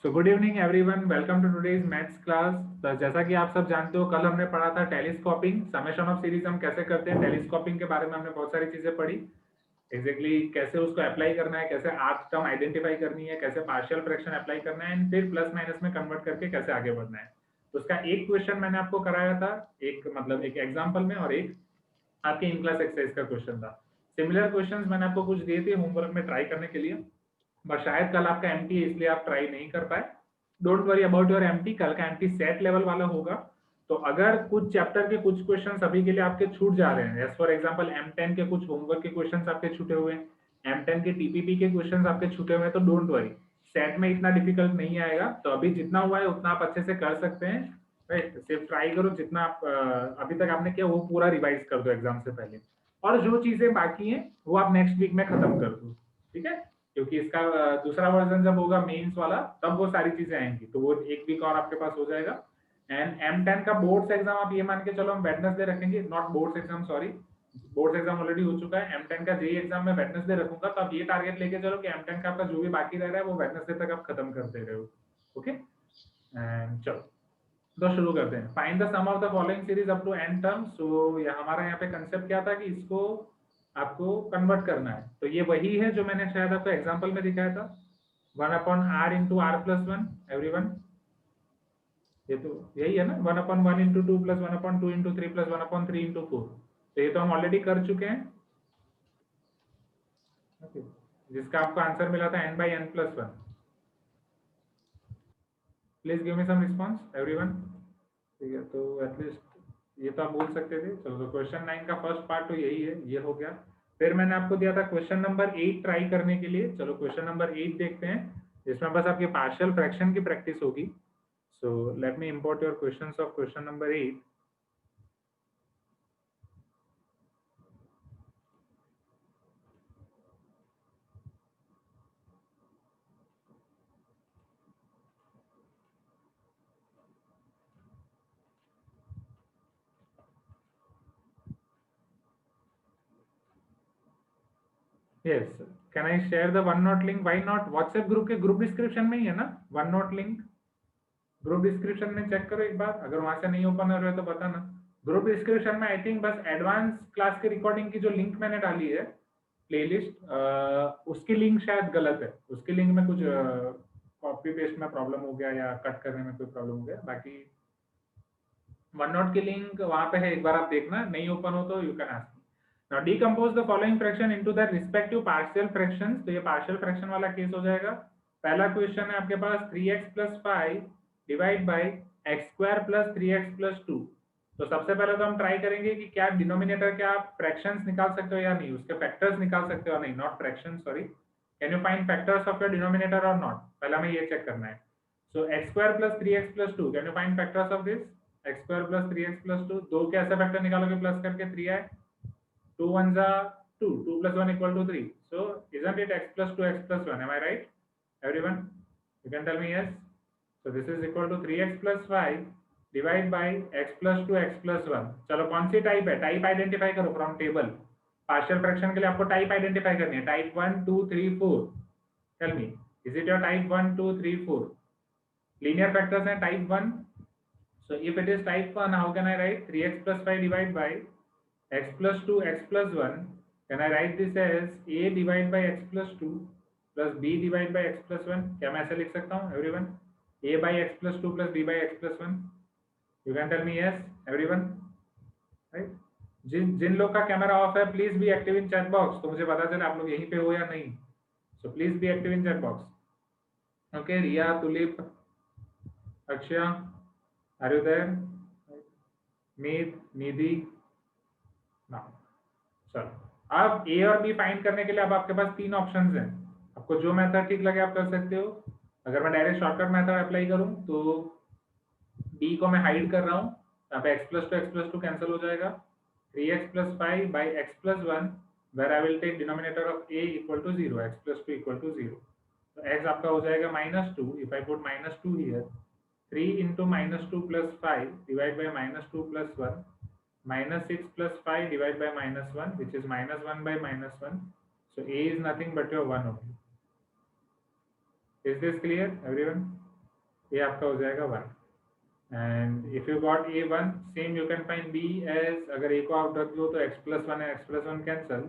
So good evening everyone, welcome to today's maths class. तो जैसा कि आप सब जानते हो, कल हमने पढ़ा था टेलीस्कोपिंग, समेशन ऑफ सीरीज हम कैसे करते हैं। टेलीस्कोपिंग के बारे में हमने बहुत सारी चीजें पढ़ी। एग्जैक्टली कैसे उसको अप्लाई करना है, कैसे आर्क टर्म आइडेंटिफाई करनी है, कैसे पार्शियल फ्रैक्शन अप्लाई करना है, एंड फिर प्लस माइनस में कन्वर्ट करके कैसे आगे बढ़ना है। तो उसका एक क्वेश्चन मैंने आपको कराया था, एक मतलब एक एग्जाम्पल में, और एक आपके इन क्लास एक्सरसाइज का क्वेश्चन था। सिमिलर क्वेश्चंस मैंने आपको कुछ दिए थे होमवर्क में ट्राई करने के लिए, बट शायद कल आपका एमटी है इसलिए आप ट्राई नहीं कर पाए। Don't worry about your MT, कल का एमटी सेट लेवल वाला होगा। तो अगर कुछ चैप्टर के कुछ क्वेश्चंस अभी के लिए आपके छूट जा रहे हैं, फॉर एग्जांपल M10 के कुछ होमवर्क के क्वेश्चंस आपके छूटे हुए हैं, M10 के टीपीपी के क्वेश्चंस आपके छूटे हुए हैं, तो डोंट वरी, सेट में इतना डिफिकल्ट नहीं आएगा। तो अभी जितना हुआ है उतना आप अच्छे से कर सकते हैं। राइट, सिर्फ ट्राई करो, जितना आप अभी तक आपने किया वो पूरा रिवाइज कर दो एग्जाम से पहले, और जो चीजें बाकी हैं वो आप नेक्स्ट वीक में खत्म कर दो। ठीक है, क्योंकि इसका दूसरा वर्जन जब होगा मेंस वाला, तब वो सारी चीजें आएंगी, तो वो एक वीक और आपके पास हो जाएगा। एंड M10 का बोर्ड्स एग्जाम आप ये मान के चलो हम वेडनेसडे रखेंगे, not boards exam, sorry, boards exam already हो चुका है। M10 का जेई एग्जाम में वेडनेसडे रखूंगा, तो आप ये टारगेट लेके चलो कि M10 का आपका जो भी बाकी रह रहा है वो वेडनेसडे तक आप खत्म करते रहो। ओके, एंड चलो तो शुरू करते हैं। Find the sum of the following series up to n terms. So ये हमारा यहाँ पे कंसेप्ट क्या था कि इसको आपको कन्वर्ट करना है। तो ये वही है जो मैंने शायद आपको एग्जांपल में दिखाया था, 1/r into are plus one. Everyone, ये तो यही है ना, 1/1 into two plus 1/2 into three plus 1/3 into four. तो ये तो हम ऑलरेडी कर चुके हैं। okay. जिसका आपको आंसर मिला था n/n+1। Please give me some response everyone. ठीक है, तो एटलीस्ट ये तो आप बोल सकते थे। चलो, तो क्वेश्चन 9 का फर्स्ट पार्ट तो यही है, ये हो गया। फिर मैंने आपको दिया था क्वेश्चन नंबर 8 ट्राई करने के लिए। चलो क्वेश्चन नंबर 8 देखते हैं, जिसमें बस आपकी पार्शियल फ्रैक्शन की प्रैक्टिस होगी। So let me import your questions of question number 8। Yes, can I share the one note link? Why not? WhatsApp group के ग्रुप डिस्क्रिप्शन में ही है ना one note link? Group description में check करो एक बार, अगर वहां से नहीं ओपन हो रहा है तो बताना। ग्रुप डिस्क्रिप्शन में आई थिंक बस एडवांस क्लास के रिकॉर्डिंग की जो लिंक मैंने डाली है, प्लेलिस्ट, उसकी लिंक शायद गलत है। उसकी लिंक में कुछ कॉपी पेस्ट में प्रॉब्लम हो गया या कट करने में कोई प्रॉब्लम हो गया। बाकी वन नोट की लिंक वहां पे है, एक बार आप देखना, नहीं ओपन हो तो you can ask me. Now decompose the following fraction into the respective partial fractions. तो ये पार्शियल फ्रैक्शन वाला केस हो जाएगा। पहला क्वेश्चन है आपके पास 3x + 5 divide bye x² + 3x + 2। तो सबसे पहले तो हम ट्राई करेंगे कि क्या डिनोमिनेटर के आप फ्रैक्शंस निकाल सकते हो या नहीं, उसके फैक्टर्स निकाल सकते हो या नहीं, not fraction, sorry. Can you find factors of your denominator और नॉट? पहला हमें ये चेक करना है। सो x² + 3x + 2, can you find factors of this? x² + 3x + 2, दो कैसे फैक्टर निकालोगे प्लस करके? 3 आए, 2 1 जा 2, 2 + 1 = 3। So isn't it x + 2 x + 1? Am I right, everyone? You can tell me yes. So this is equal to 3x + 5 divide by x + 2 x + 1। चलो कौन सी type है, टाइप आइडेंटिफाई करो फ्रॉम टेबल। पार्शियल फ्रैक्शन के लिए आपको type identify करनी है, type 1 2 3 4। Tell me, is it your type 1 2 3 4? Linear factors हैं type 1। So if it is type 1, how can I write 3x + 5 divided by x + 2 x + 1? Can I write this as a divided by x + 2 plus b divided by x + 1? क्या मैं ऐसे लिख सकता हूँ everyone? a by x + 2 plus b by x + 1? You can tell me yes, everyone, right? जिन लोग का camera off है, please be active in chat box, तो मुझे पता चले आप लोग यहीं पे हो या नहीं। So please be active in chat box. Okay, Riya, Tulip, Akshay, are you there? Meet, Nidhi, ना। चलो, अब ए और बी फाइंड करने के लिए अब आपके पास तीन ऑप्शंस हैं। आपको जो मेथड ठीक लगे आप कर सकते हो। अगर मैं डायरेक्ट शॉर्टकट मेथड अप्लाई करूं तो बी को मैं हाइड कर रहा हूं, यहाँ पे x + 2 x + 2 कैंसिल हो जाएगा। 3x + 5 by x + 1, where I will take denominator of a equal to 0, x + 2 equal to 0। तो x आपका हो जाएगा -2। if I put -2 here, 3 into -2 + 5 divided by -2 + 1, -6 + 5 divided by -1, which is -1 by -1. So a is nothing but your 1 only. Is this clear, everyone? ये आपका हो जाएगा 1 and if you got a1 same you can find b as, अगर a को आप रख दो तो x plus 1 है, x plus 1 cancel,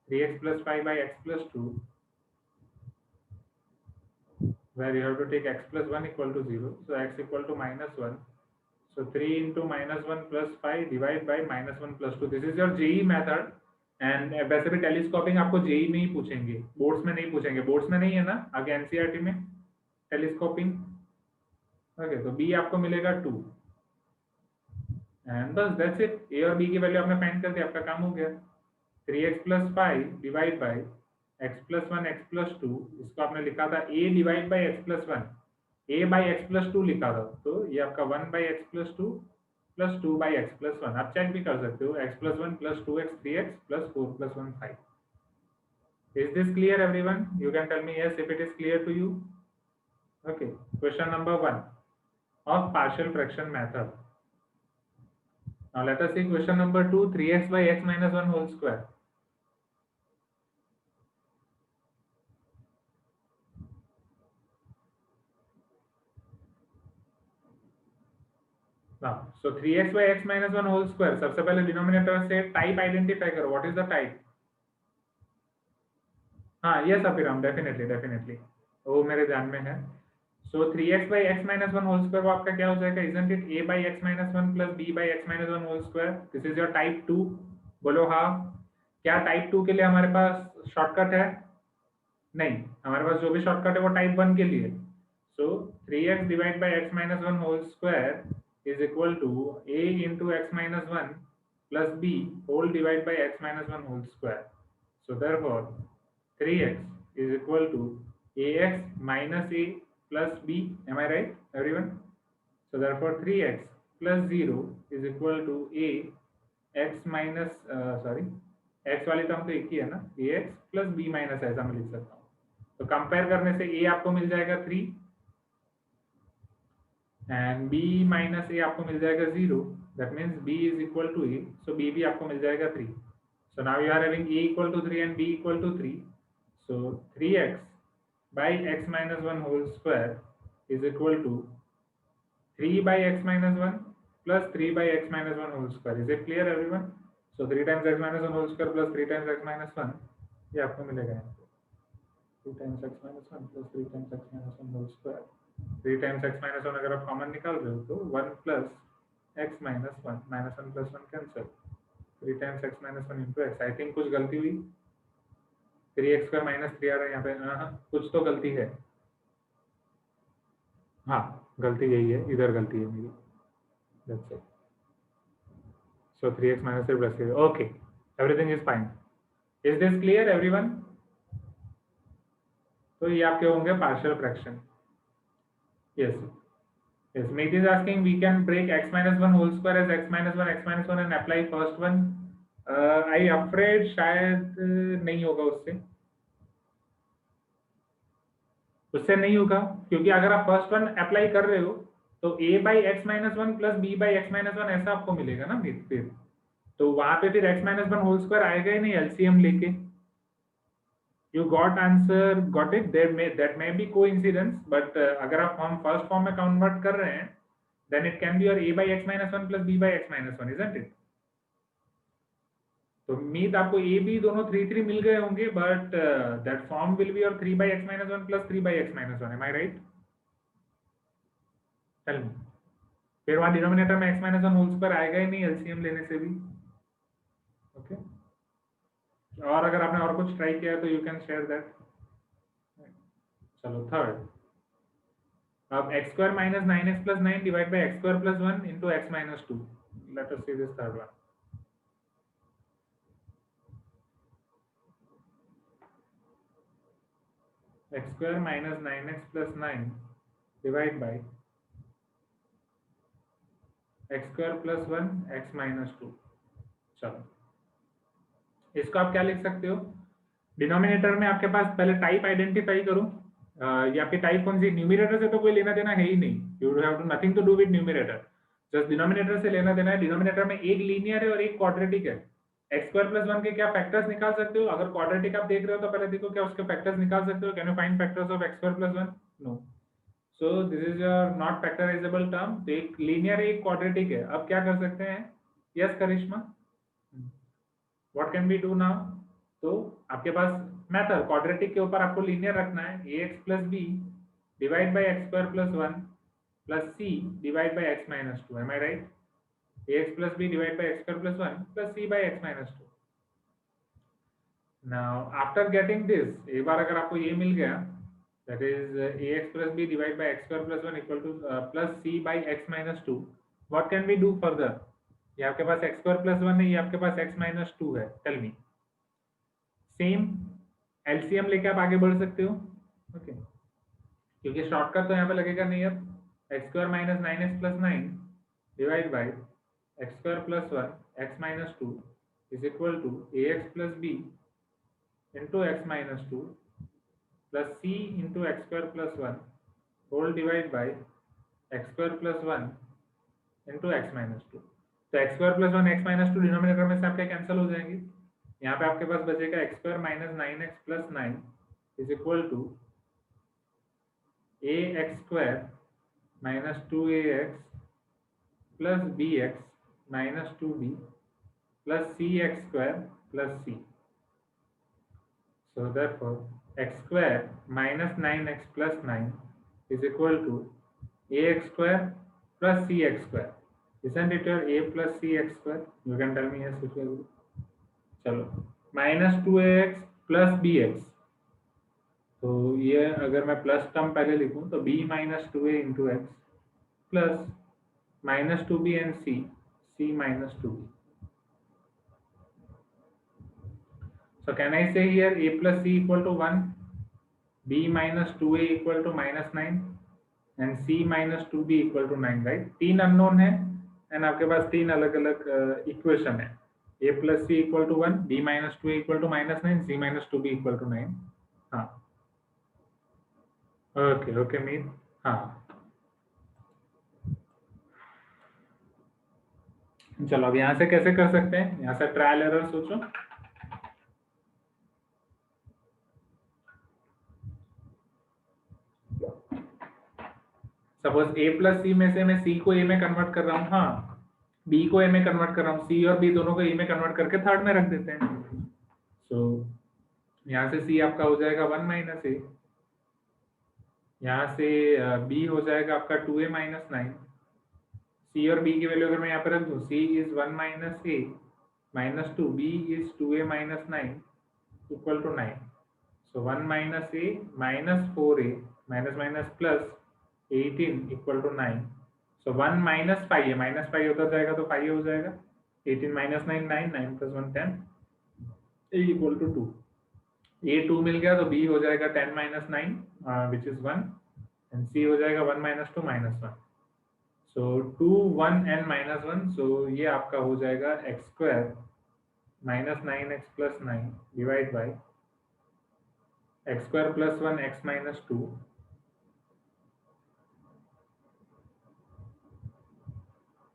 3x plus 5 by x plus 2 where you have to take x plus 1 equal to 0, so x equal to -1, so 3 into -1 plus 5 divide by -1 plus 2. This is your JEE method and वैसे भी telescoping आपको JEE में ही पूछेंगे, boards में नहीं पूछेंगे, boards में नहीं है ना आगे एनसीईआरटी में टेलीस्कोपिंग। ओके, तो बी आपको मिलेगा 2 एंड बस दैट्स इट, ए और बी की वैल्यू आपने फाइंड कर दी, आपका काम हो गया। 3x plus 5 divide by x plus 1 x plus 2, इसको आपने लिखा था a divide by x plus 1, a by x plus 2 लिखा था, तो ये आपका 1 by x plus 2 plus 2 by x plus 1, आप चेक भी कर सकते हो, x plus 1 plus 2x 3x plus 4 plus 1 5. Is this clear everyone? You can tell me yes if it is clear to you. Okay, question number 1 of partial fraction method. Now let us see question number 2, 3x by x minus 1 whole square. Now, so 3x by x minus 1 whole square, सबसे पहले denominator से type identify करो, what is the type? हाँ yes Abhiram, definitely definitely, वो मेरे ध्यान में है। सो 3x by x minus 1 whole square वो आपका क्या हो जाएगा, isn't it a by x minus 1 plus b by x minus 1 whole square, this is your type 2, बोलो हाँ। क्या टाइप 2 के लिए हमारे पास शॉर्टकट है? नहीं, हमारे पास जो भी शॉर्टकट है वो टाइप 1 के लिए। So 3x divide by x minus 1 whole square is equal to a into x minus 1 plus b whole divided by x minus 1 whole square. So therefore 3x is equal to ax minus a plus b. Am I right, everyone? So therefore 3x plus 0 is equal to a x minus sorry x वाली term तो एक ही है ना, ax plus b minus ऐसा मैं लिख सकता हूँ। तो कंपेयर करने से a आपको मिल जाएगा 3 एंड b माइनस a आपको मिल जाएगा 0, that means b is equal to a, so b भी आपको मिल जाएगा 3। So now you are having a equal to 3 and b equal to 3, so 3x by x minus 1 whole square is equal to 3 by x minus 1 plus 3 by x minus 1 whole square. Is it clear everyone? So 3 times x minus 1 whole square plus 3 times x minus 1, ये आपको मिलेगा यहाँ पे 2 times x minus 1 plus 3 times x minus 1 whole square, 3 times x minus 1 अगर आप common निकाल रहे हो तो 1 plus x minus 1 minus 1 plus 1 cancel, 3 times x minus 1 into x। I think कुछ गलती हुई, 3x स्क्वायर माइनस 3 आ रहा है यहाँ पे, हाँ कुछ तो गलती है, हाँ गलती यही है, इधर गलती है मेरी, that's it. So 3x minus 3 plus 3, okay, everything is fine. Is this clear everyone? तो ये आपके होंगे partial fraction. Yes, yes. Meet is asking we can break x minus 1 whole square as x minus 1 and apply first one. I afraid शायद नहीं होगा उससे नहीं होगा, क्योंकि अगर आप फर्स्ट वन अप्लाई कर रहे हो तो a by x minus 1 plus b by x minus 1 ऐसा आपको मिलेगा ना फिर तो वहां पे फिर x minus 1 होल स्क्वायर आएगा ही नहीं एलसीएम लेके। You got answer, got it, that may be coincidence, but अगर आप हम फर्स्ट फॉर्म में कन्वर्ट कर रहे हैं then it can be your a by x minus 1 plus b by x minus 1, isn't it? तो मीत आपको ए बी दोनों 3 मिल गए होंगे, but that form will be your 3 by x minus 1 plus 3 by x minus 1, am I right? Tell me, फिर वहां denominator में x minus 1 whole square आएगा ही नहीं एलसीएम लेने से भी। ओके, और अगर आपने और कुछ ट्राई किया है तो यू कैन शेयर दैट। चलो थर्ड, अब x square minus 9x plus 9 divided by x square plus 1 into x minus 2, let us see this third one. X square minus 9x plus 9 divided by x square plus 1 x minus 2। चलो इसको आप क्या लिख सकते हो, denominator में आपके पास पहले टाइप आइडेंटिफाई करो, या फिर टाइप कौन सी, न्यूमरेटर से तो कोई लेना देना है ही नहीं, you have to nothing to do with numerator, just denominator से लेना देना है। डिनोमिनेटर में एक लीनियर है और एक क्वाड्रेटिक है, x स्क्वायर प्लस 1 के क्या फैक्टर्स निकाल सकते हो, अगर क्वाड्रेटिक आप देख रहे हो तो पहले देखो क्या उसके फैक्टर्स निकाल सकते हो, can you find factors of x square plus 1? No, so this is your not factorizable term. तो एक लीनियर एक क्वाड्रेटिक है। अब क्या कर सकते हैं? Yes Karishma, what can be do now? तो आपके पास मेथड क्वाड्रेटिक के ऊपर आपको लीनियर रखना है। A x plus b divide by x square plus one plus c divide by x minus two. Am I right? A x plus b divide by x square plus one plus c by x minus two. Now after getting this, एक बार अगर आपको ये मिल गया, that is ax plus b divided by x square plus 1 equal to plus c by x minus 2, what can we do further? ये आपके पास x square plus 1 है, ये आपके पास x minus 2 है। tell me, सेम LCM लेके आप आगे बढ़ सकते हो। ओके, क्योंकि शॉर्टकट तो यहाँ पे लगेगा नहीं। अब x square minus 9x plus 9 divide by x square plus 1 x minus 2 is equal to ax plus b into x minus 2 plus c into x square plus 1 whole divide by x square plus 1 into x minus 2। तो x square plus 1 x minus 2 denominator में से आपके cancel हो जाएंगे। यहाँ पे आपके पास बचेगा x square minus 9x plus 9 is equal to ax square minus 2ax plus bx minus 2b plus cx square plus c। So therefore x square minus 9x plus 9 is equal to ax square plus cx square। Isn't it your a plus cx square? You can tell me yes if you agree. चलो, minus 2ax plus bx, तो ये अगर मैं plus term पहले लिखूं तो b minus 2a into x plus minus 2b and c minus 2b। So can I say here a plus c equal to 1, b minus 2a equal to minus 9 and c minus 2b equal to 9, right? तीन unknown है and आपके पास तीन अलग अलग equation है। a plus c equal to 1, b minus 2a equal to minus 9, c minus 2b equal to 9। हाँ, okay okay मीत, हाँ चलो अब यहाँ से कैसे कर सकते हैं? यहाँ से ट्रायल एरर सोचो। सपोज a प्लस सी में से मैं c को a में कन्वर्ट कर रहा हूँ, हाँ b को a में कन्वर्ट कर रहा हूँ, c और b दोनों को a में कन्वर्ट करके थर्ड में रख देते हैं। सो यहाँ से c आपका हो जाएगा 1 माइनस a, यहाँ से b हो जाएगा आपका 2a माइनस 9। c और b की वैल्यू अगर मैं यहाँ पे रख दूँ, c is 1 minus a minus 2, b is 2a minus 9 equal to 9। So 1 minus a minus 4a minus minus plus 18 equal to 9। So 1 minus 5 है, माइनस 5 उधर जाएगा तो 5 हो जाएगा। 18 माइनस 9 9, 9 प्लस 1 10, a इक्वल टू 2। a 2 मिल गया तो b हो जाएगा 10 minus 9 which is 1 and c हो जाएगा 1 minus 2 minus 1। So 2 1 and minus 1, so ये आपका हो जाएगा X square minus 9x plus 9 divide by x square plus 1 x minus 2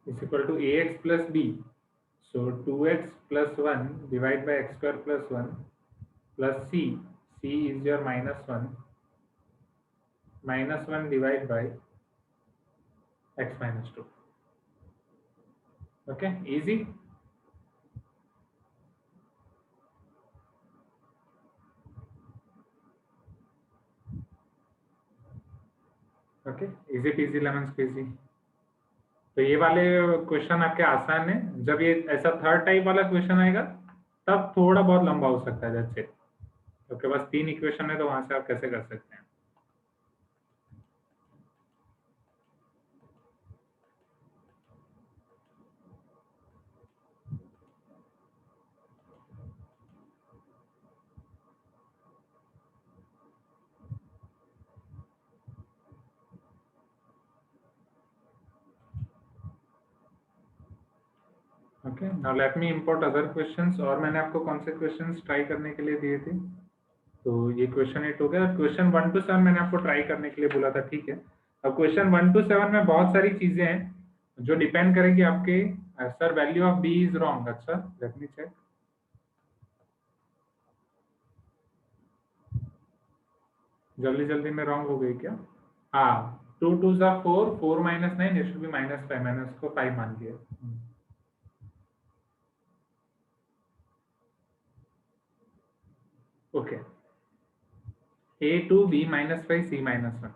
is equal to ax plus b. So 2x plus 1 divided by x square plus 1 plus c is your minus 1 divided by x minus 2. Okay, easy. Okay, easy peasy lemon squeezy। तो ये वाले question आपके आसान है। जब ये ऐसा third type वाला क्वेश्चन आएगा तब थोड़ा बहुत लंबा हो सकता है। That's it. आपके पास 3 इक्वेशन है तो वहां से आप कैसे कर सकते हैं। Okay, now let me import other questions. और मैंने आपको कौन से क्वेश्चंस ट्राई करने के लिए दिए थे? तो ये क्वेश्चन 8 हो गया। क्वेश्चन 1 to 7 मैंने आपको ट्राई करने के लिए बोला था, ठीक है। अब क्वेश्चन 1 to 7 में बहुत सारी चीजें हैं जो डिपेंड करेगी आपके sir value of B is wrong. अच्छा, लेट मी चेक। जल्दी जल्दी में रॉन्ग हो गई क्या? हाँ, 2 2 जा 4, 4 minus 9, it should be minus 5, मैंने उसको 5 मान लिया। Okay, A to B minus 5 C minus 1।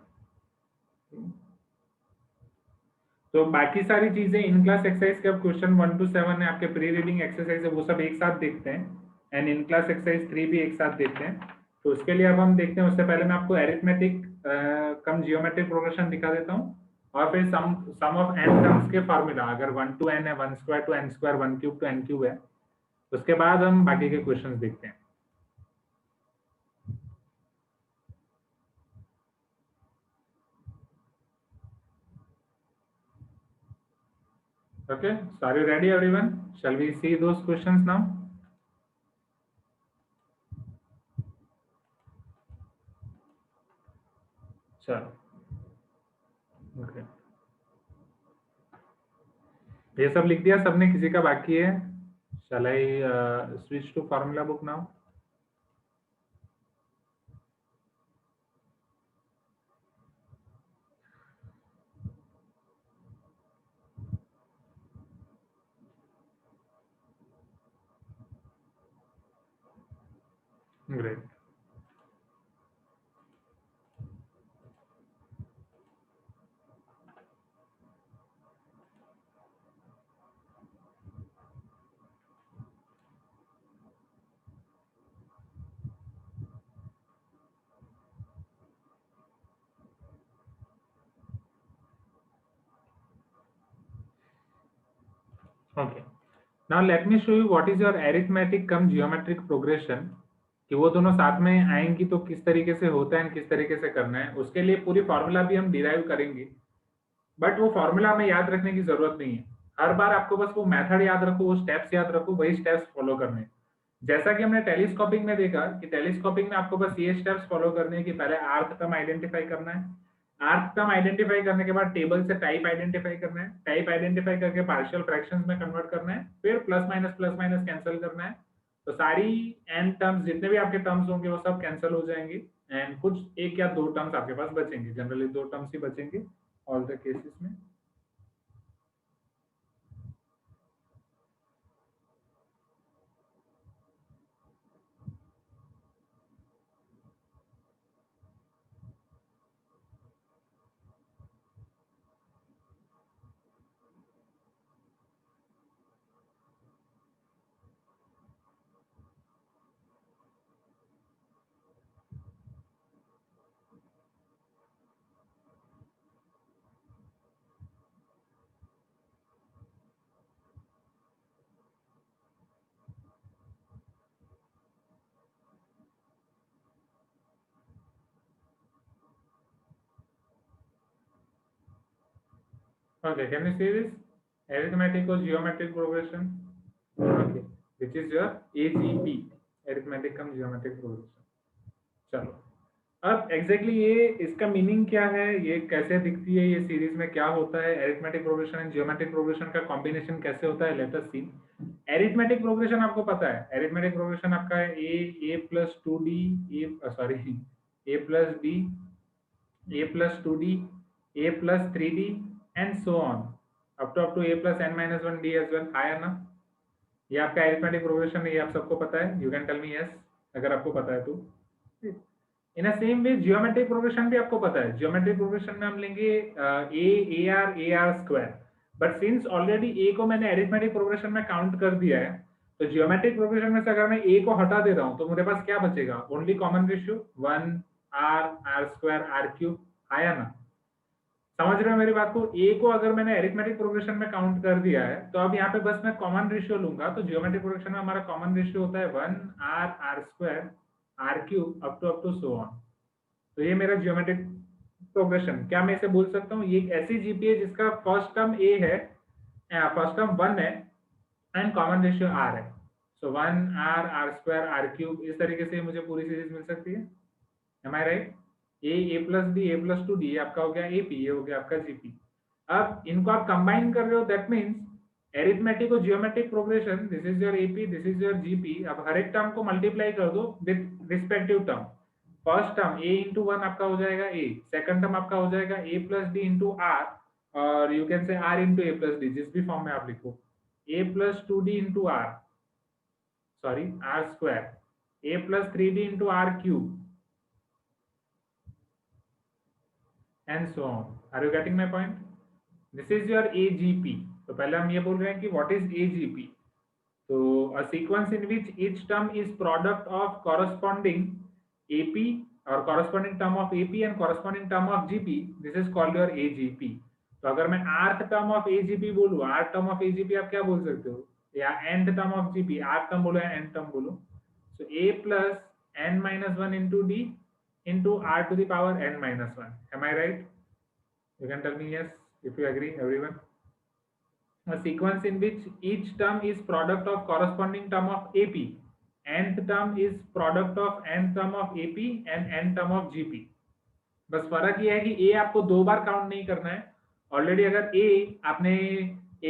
तो बाकी सारी चीजें इन क्लास एक्सरसाइज के अब क्वेश्चन 1 to 7 है, आपके प्री रीडिंग एक्सरसाइज है, वो सब एक साथ देखते हैं, एंड इन क्लास एक्सरसाइज 3 भी एक साथ देखते हैं। तो उसके लिए अब हम देखते हैं, उससे पहले मैं आपको एरिथमेटिक कम जियोमेट्रिक प्रोग्रेशन दिखा देता हूँ, और फिर सम ऑफ n टर्म्स के फार्मूला, अगर 1 to n है, 1 square to n square, 1 cube to n cube है, उसके बाद हम बाकी के क्वेश्चन देखते हैं। Okay, so are you ready, everyone? Shall we see those questions now? चलो, okay. ये सब लिख दिया सबने, किसी का बाकी है? Shall I switch to formula book now? Great. Okay. Now let me show you what is your arithmetic cum geometric progression, कि वो दोनों साथ में आएंगी तो किस तरीके से होता है, किस तरीके से करना है। उसके लिए पूरी फॉर्मूला भी हम डिराइव करेंगे, बट वो फॉर्मूला हमें याद रखने की जरूरत नहीं है। हर बार आपको बस वो मेथड याद रखो, वो स्टेप्स याद रखो, वही स्टेप्स फॉलो करने हैं। जैसा कि हमने टेलीस्कोपिंग में देखा कि टेलीस्कोपिंग में आपको बस ये स्टेप्स फॉलो करने हैं कि पहले आर्क टर्म आइडेंटिफाई करना है, आर्क टर्म आइडेंटिफाई करने के बाद टेबल से टाइप आइडेंटिफाई करना है, टाइप आइडेंटिफाई करके पार्शियल फ्रैक्शंस में कन्वर्ट करना है, फिर प्लस माइनस कैंसिल करना है। तो सारी एन टर्म्स, जितने भी आपके टर्म्स होंगे वो सब कैंसिल हो जाएंगे, एंड कुछ एक या दो टर्म्स आपके पास बचेंगे, जनरली दो टर्म्स ही बचेंगे ऑल द केसेस में। Okay, can you see this? Arithmetic or geometric progression? Okay, which is your AGP, arithmetic cum geometric progression. चलो, अब एग्जैक्टली ये इसका मीनिंग क्या है, ये कैसे दिखती है, ये सीरीज में क्या होता है, arithmetic progression and geometric progression का कॉम्बिनेशन कैसे होता है, let us see. Arithmetic progression आपको पता है, एरिथमेटिक प्रोग्रेशन आपका है a plus 2d, a plus b, a plus 2d, a plus 3d, and so on up to a plus n minus 1d as well। है ना, ये आपका arithmetic progression है, ये आप सबको पता है। You can tell me yes अगर आपको पता है तो। In a same way geometric progression भी आपको पता है। जियोमेट्रिक प्रोग्रेशन में हम लेंगे a r square, but since already a को मैंने अरिथमेटिक प्रोग्रेशन में काउंट कर दिया है, तो जियोमेट्रिक प्रोग्रेशन में से अगर मैं ए को हटा दे रहा हूं तो मेरे पास क्या बचेगा, only common ratio 1 R square R cube. आया ना, समझ रहे हो मेरी बात को? ए को अगर मैंने अरिथमेटिक प्रोग्रेशन में काउंट कर दिया है तो अब यहाँ पे बस मैं कॉमन रेशियो लूंगा, तो जियोमेट्रिक प्रोग्रेशन में हमारा कॉमन रेशियो होता है 1 R square R cube up to so on. तो ये मेरा जियोमेट्रिक प्रोग्रेशन, क्या मैं इसे बोल सकता हूँ, ये एक ऐसी जीपी है जिसका फर्स्ट टर्म ए है, फर्स्ट टर्म 1 है, एंड कॉमन रेशियो आर है। सो 1 आर स्क्वायर आर क्यूब, इस तरीके से मुझे पूरी सीरीज मिल सकती है। M I right? A plus B A plus 2d आपका हो गया एपी, ये हो गया आपका जीपी। अब इनको आप कंबाइन कर रहे हो, दैट मीन्स एरिथमेटिक और geometric progression, this is your AP, this is your GP. अब हर एक टर्म को मल्टीप्लाई कर दो with respective term. First term a into one आपका हो जाएगा a, सेकंड टर्म आपका हो जाएगा a plus d into r, और you can say r into a plus d, जिस भी फॉर्म में आप लिखो, a plus two d into r, sorry r square, a plus three d into are cube, and so on. Are you getting my point? This is your AGP. तो पहले हम ये बोल रहे हैं कि व्हाट इज AGP. तो a sequence in which each term is product of corresponding AP or corresponding term of AP and corresponding term of GP, this is called your AGP. तो अगर मैं rth term of AGP बोलूँ, rth term of AGP आप क्या बोल सकते हो, या nth term of GP, rth term बोलो या nth term बोलो, so a plus n minus 1 into d into r to the power n minus 1. Am I right? You can tell me yes if you agree, everyone. A sequence in which each term is product of corresponding term of AP, nth term is product of nth term of AP and nth term of GP. बस फर्क ये है कि A आपको दो बार count नहीं करना है. ऑलरेडी अगर A आपने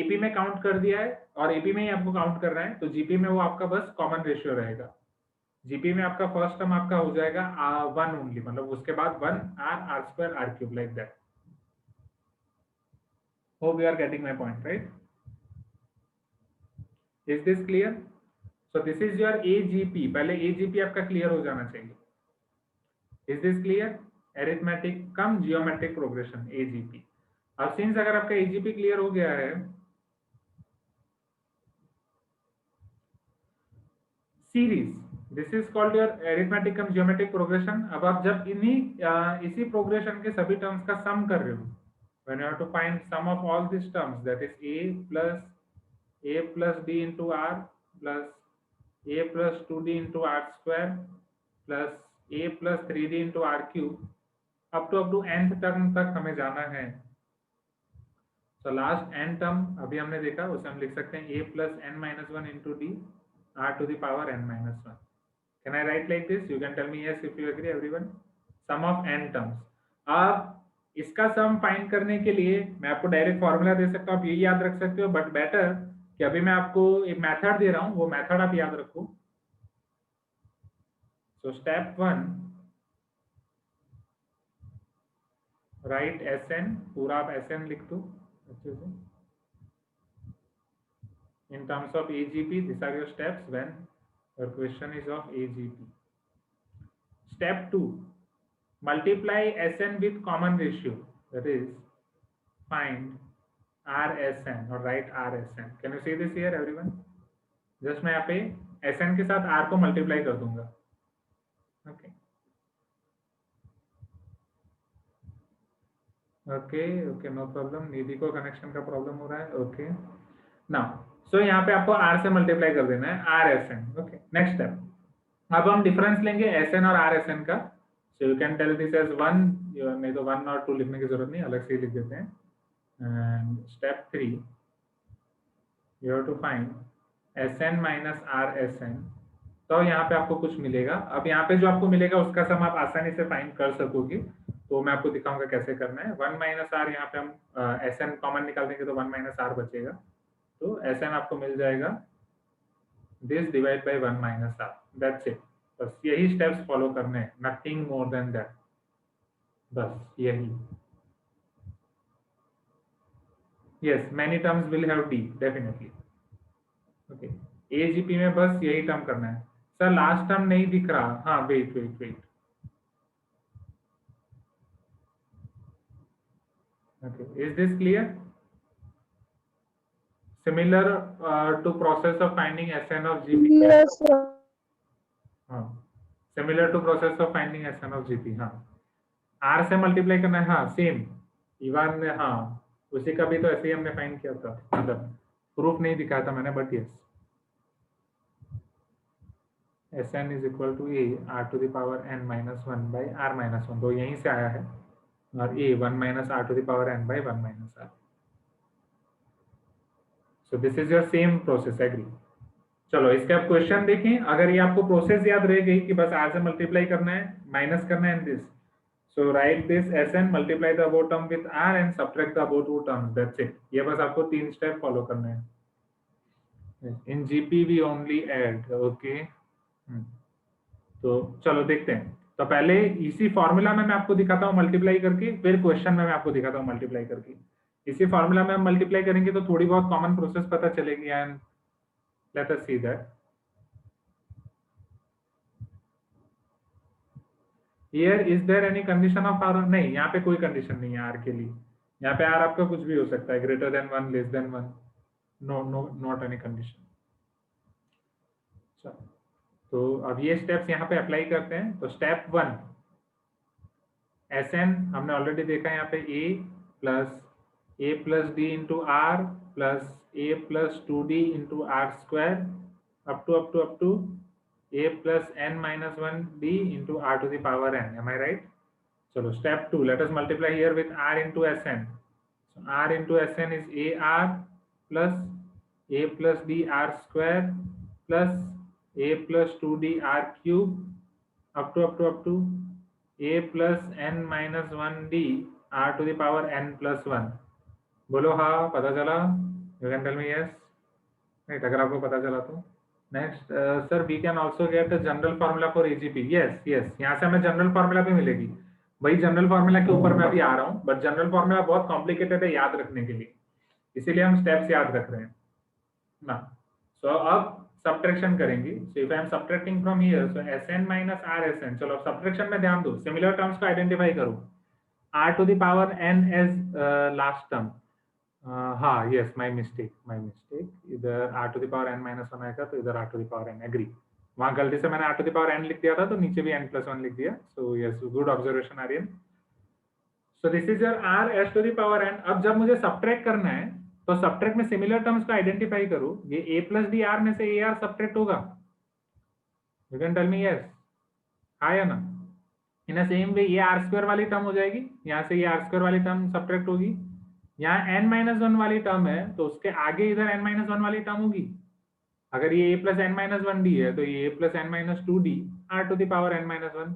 AP में काउंट कर दिया है और AP में ही आपको काउंट कर रहा है, तो GP में वो आपका बस कॉमन रेशियो रहेगा. GP में आपका फर्स्ट टर्म आपका हो जाएगा 1 ओनली, मतलब उसके बाद 1 r square r cube, like that. Hope you are getting my point, right? Is this clear? So this is your AGP. पहले AGP आपका क्लियर हो जाना चाहिए. Is this clear? Arithmetic come geometric progression, AGP. अब since अगर आपका AGP clear हो गया है, series, this is called your arithmetic come geometric progression. अब आप जब इसी प्रोग्रेशन के सभी टर्म्स का सम कर रहे हो, when you have to find sum of all these terms, that is a plus d into r plus a plus 2d into r square plus a plus 3d into r cube, up to nth term तक हमें जाना है. तो last n term अभी हमने देखा, उसे हम लिख सकते हैं a plus n minus 1 into d r to the power n minus 1. Can I write like this? You can tell me yes if you agree, everyone. Sum of n terms. अब इसका सम फाइंड करने के लिए मैं आपको direct formula दे सकता हूँ, आप यही याद रख सकते हो, बट बेटर कि अभी मैं आपको एक मेथड दे रहा हूँ, वो मेथड आप याद रखो. So step 1, write Sn, पूरा आप Sn लिख दो अच्छे से. In terms of AGP, these are your steps when your question is of AGP. Step 2, multiply Sn with common ratio, that is find RSN or write RSN. Can you see this here, everyone? Just मैं यहाँ पे Sn के साथ R को multiply कर दूंगा. Okay. Okay, no problem. निधि को connection का प्रॉब्लम हो रहा है. Okay. Now, so यहाँ पे आपको R से मल्टीप्लाई कर देना है, RSN. Okay. Next step. अब हम डिफरेंस लेंगे Sn और RSN का. So you can tell this as 1, नहीं तो 1 और 2 लिखने की जरूरत नहीं, अलग से ही लिख देते हैं. And step 3, you have to find Sn minus RSN. तो यहाँ पे आपको कुछ मिलेगा. अब यहाँ पे जो आपको मिलेगा उसका सम आप आसानी से फाइंड कर सकोगे, तो मैं आपको दिखाऊंगा कैसे करना है. 1 माइनस आर, यहाँ पे हम Sn कॉमन निकाल देंगे तो 1 माइनस आर बचेगा. तो Sn आपको मिल जाएगा this divide by 1 minus R. That's it. बस यही स्टेप्स फॉलो करने हैं, नथिंग मोर देन दैट. बस यही. Yes, many terms will have the definitely. Okay, AGP में बस यही टर्म करना है. सर लास्ट टर्म नहीं दिख रहा. हाँ, wait. Okay, is this clear? Similar to process of finding Sn of GP. Yes, sir. हाँ, similar to process of finding Sn of GP. हाँ, R से मल्टीप्लाई करना है. हाँ, सेम इवन. हाँ, उसी का भी तो ऐसे ही हमने फाइंड किया था, मतलब प्रूफ नहीं दिखाया था मैंने, but yes. Sn is equal to a r to the power n minus 1 by r minus 1. तो यहीं से आया है, और a 1 minus r to the power n by 1 minus r. So this is your same process. Agree? चलो इसके आप question देखें. अगर ये आपको प्रोसेस याद रह गई कि बस r से मल्टीप्लाई करना है, माइनस करना है, this, so write this Sn, multiply the above term with r and subtract the above two terms. That's it. ये बस आपको 3 स्टेप फॉलो करना है. In GP we only add. Okay. तो चलो देखते हैं. तो पहले इसी फॉर्मूला में मैं आपको दिखाता हूँ मल्टीप्लाई करके, फिर क्वेश्चन में मैं आपको दिखाता हूँ मल्टीप्लाई करके। इसी फॉर्मूला में हम मल्टीप्लाई करेंगे तो थोड़ी बहुत कॉमन प्रोसेस पता चलेगी, and let us see that. Here is there any condition of R? नहीं, यहाँ पे कोई कंडीशन नहीं है आर के लिए। यहाँ पे आर आपका कुछ भी हो सकता है, greater than 1, less than 1, no no not any condition. तो अब ये स्टेप्स यहाँ पे अप्लाई करते हैं। तो स्टेप 1, Sn हमने ऑलरेडी देखा है यहाँ पे a+ d into are plus a+2d into are square up to a+n-1d into r to the power n। Am I right? चलो step 2, let us multiply here with r into Sn। r into Sn is ar plus a+d r square plus a+2d r cube up to a+n-1d r to the power n+1। बोलो हाँ, पता चला? You can tell me yes, right, अगर आपको पता चला तो। Next, sir we can also get general formula for AGP. Yes yes, यहाँ से हमें जनरल फार्मूला भी मिलेगी। वही जनरल फार्मूला के ऊपर मैं अभी आ रहा हूँ, बट जनरल फार्मूला बहुत कॉम्प्लिकेटेड है याद रखने के लिए, इसीलिए हम स्टेप्स याद रख रहे हैं ना। सो अब सब्ट्रैक्शन करेंगे। So if I am subtracting from here, so Sn minus Rsn। चलो अब सब्ट्रैक्शन में ध्यान दो, सिमिलर टर्म्स को आइडेंटिफाई करो। r to the power n as last term. हाँ, यस, माय मिस्टेक, इधर r to the power n-1 आएगा तो इधर r to the power n, agree. वहां गलती से मैंने r to the power n लिख दिया था, तो नीचे भी n+1 लिख दिया। So yes, good observation Aryan. So this is your r s to the power n। अब जब मुझे सब्ट्रैक्ट करना है, तो सब्ट्रैक्ट में सिमिलर टर्म्स को आइडेंटिफाई करो। ये a+d r में से ar सब्ट्रैक्ट होगा? You can tell me yes, हाँ या ना? इन अ सेम वे ये r² वाली टर्म हो जाएगी, यहाँ से ये r² वाली टर्म सब्ट्रैक्ट होगी। यहाँ n-1 वाली टर्म है, तो उसके आगे इधर n-1 वाली टर्म होगी। अगर ये a+n-1d है, तो ये a+n-2d r to the power n-1।